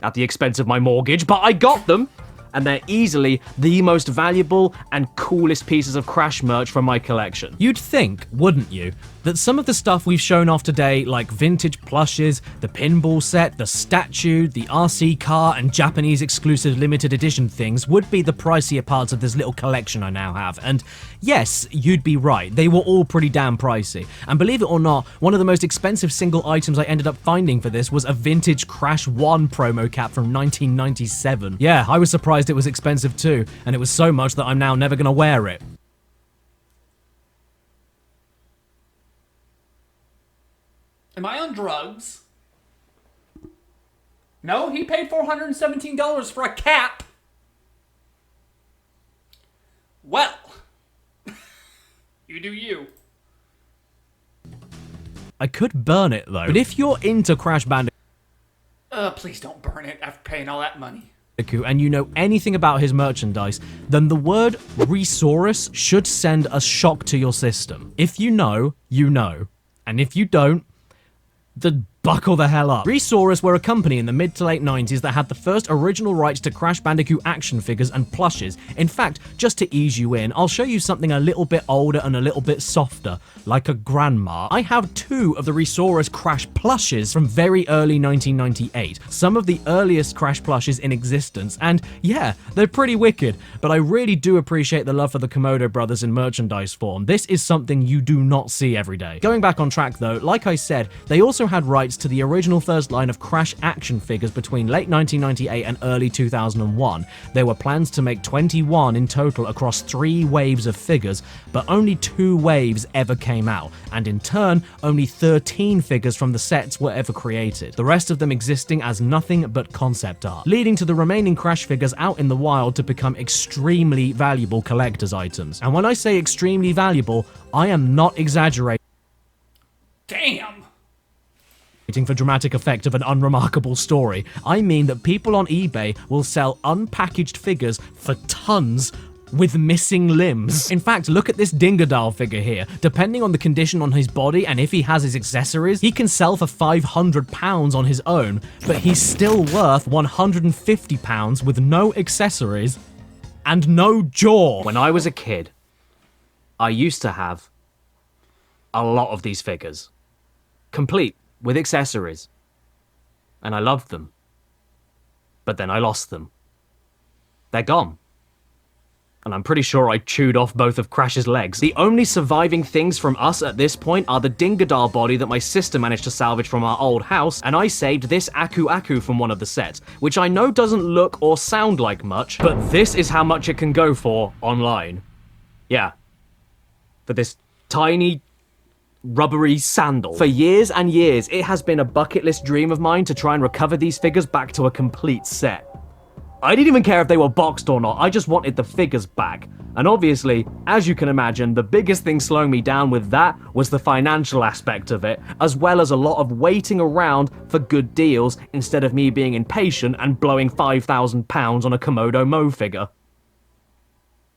At the expense of my mortgage, but I got them! and they're easily the most valuable and coolest pieces of Crash merch from my collection. You'd think, wouldn't you, that some of the stuff we've shown off today, like vintage plushes, the pinball set, the statue, the RC car, and Japanese exclusive limited edition things would be the pricier parts of this little collection I now have. And yes, you'd be right, they were all pretty damn pricey. And believe it or not, one of the most expensive single items I ended up finding for this was a vintage Crash 1 promo cap from 1997. Yeah, I was surprised it was expensive too, and it was so much that I'm now never gonna wear it. Am I on drugs? No, he paid $417 for a cap. Well, you do you. I could burn it though, but if you're into Crash Bandicoot, Please don't burn it after paying all that money. and you know anything about his merchandise, then the word resaurus should send a shock to your system. If you know, you know. And if you don't, then buckle the hell up. Resaurus were a company in the mid to late 90s that had the first original rights to Crash Bandicoot action figures and plushes. In fact, just to ease you in, I'll show you something a little bit older and a little bit softer, like a grandma. I have 2 of the Resaurus Crash plushes from very early 1998, some of the earliest Crash plushes in existence, and yeah, they're pretty wicked, but I really do appreciate the love for the Komodo brothers in merchandise form. This is something you do not see every day. Going back on track though, like I said, they also had rights to the original first line of Crash action figures between late 1998 and early 2001. There were plans to make 21 in total across 3 waves of figures, but only 2 waves ever came out, and in turn, only 13 figures from the sets were ever created, the rest of them existing as nothing but concept art, leading to the remaining Crash figures out in the wild to become extremely valuable collector's items. And when I say extremely valuable, I am not exaggerating. Damn! For dramatic effect of an unremarkable story. I mean that people on eBay will sell unpackaged figures for tons with missing limbs. In fact, look at this Dingodile figure here. Depending on the condition on his body and if he has his accessories, he can sell for £500 on his own, but he's still worth £150 with no accessories and no jaw. When I was a kid, I used to have a lot of these figures, complete with accessories, and I loved them. But then I lost them. They're gone. And I'm pretty sure I chewed off both of Crash's legs. The only surviving things from us at this point are the Dingodile body that my sister managed to salvage from our old house, and I saved this Aku Aku from one of the sets, which I know doesn't look or sound like much, but this is how much it can go for online. Yeah. For this tiny rubbery sandal. For years and years, it has been a bucket list dream of mine to try and recover these figures back to a complete set. I didn't even care if they were boxed or not, I just wanted the figures back. And obviously, as you can imagine, the biggest thing slowing me down with that was the financial aspect of it, as well as a lot of waiting around for good deals instead of me being impatient and blowing £5,000 on a Komodo Mo figure.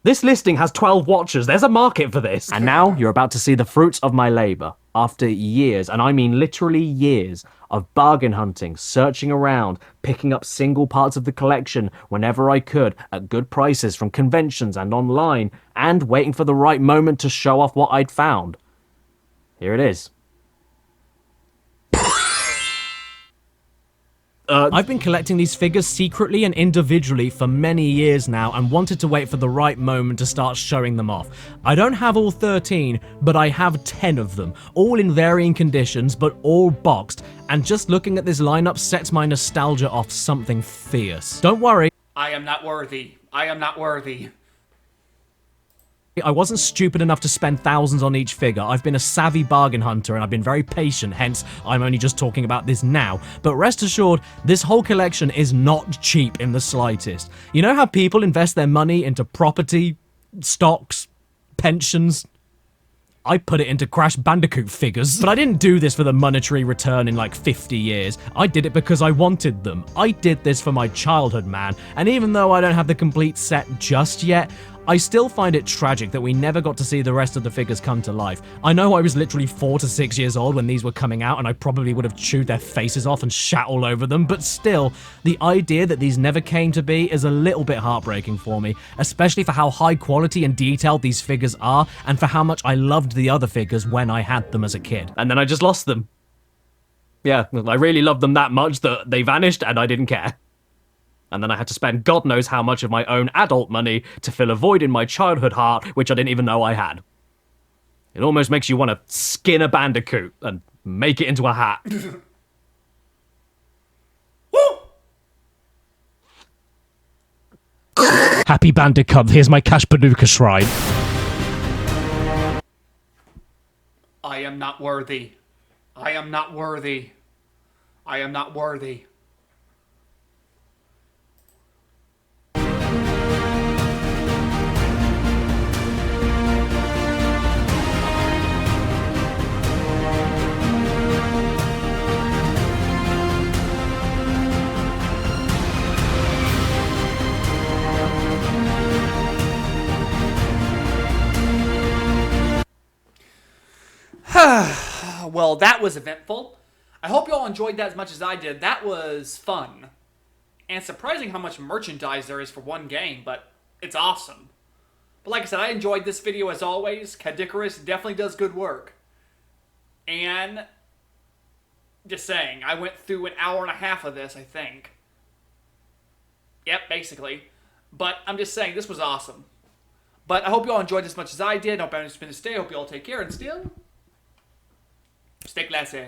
This listing has 12 watchers, there's a market for this. And now you're about to see the fruits of my labor. After years, and I mean literally years, of bargain hunting, searching around, picking up single parts of the collection whenever I could at good prices from conventions and online, and waiting for the right moment to show off what I'd found. Here it is. I've been collecting these figures secretly and individually for many years now and wanted to wait for the right moment to start showing them off. I don't have all 13, but I have 10 of them, all in varying conditions, but all boxed, and just looking at this lineup sets my nostalgia off something fierce. Don't worry. I am not worthy. I am not worthy. I wasn't stupid enough to spend thousands on each figure. I've been a savvy bargain hunter and I've been very patient, hence I'm only just talking about this now. But rest assured, this whole collection is not cheap in the slightest. You know how people invest their money into property, stocks, pensions? I put it into Crash Bandicoot figures. But I didn't do this for the monetary return in like 50 years. I did it because I wanted them. I did this for my childhood, man. And even though I don't have the complete set just yet, I still find it tragic that we never got to see the rest of the figures come to life. I know I was literally 4 to 6 years old when these were coming out, and I probably would have chewed their faces off and shat all over them, but still, the idea that these never came to be is a little bit heartbreaking for me, especially for how high quality and detailed these figures are, and for how much I loved the other figures when I had them as a kid. And then I just lost them. Yeah, I really loved them that much that they vanished and I didn't care. And then I had to spend God knows how much of my own adult money to fill a void in my childhood heart, which I didn't even know I had. It almost makes you want to skin a Bandicoot and make it into a hat. Happy Bandicoot, here's my Cash Paducah shrine. I am not worthy. I am not worthy. I am not worthy. Well, that was eventful. I hope you all enjoyed that as much as I did. That was fun. And surprising how much merchandise there is for one game, but it's awesome. But like I said, I enjoyed this video as always. Cadicarus definitely does good work. And just saying, I went through an hour and a half of this, I think. Yep, basically. But I'm just saying, this was awesome. But I hope you all enjoyed this as much as I did. I hope everyone's been to stay. I hope you all take care and still stay classy.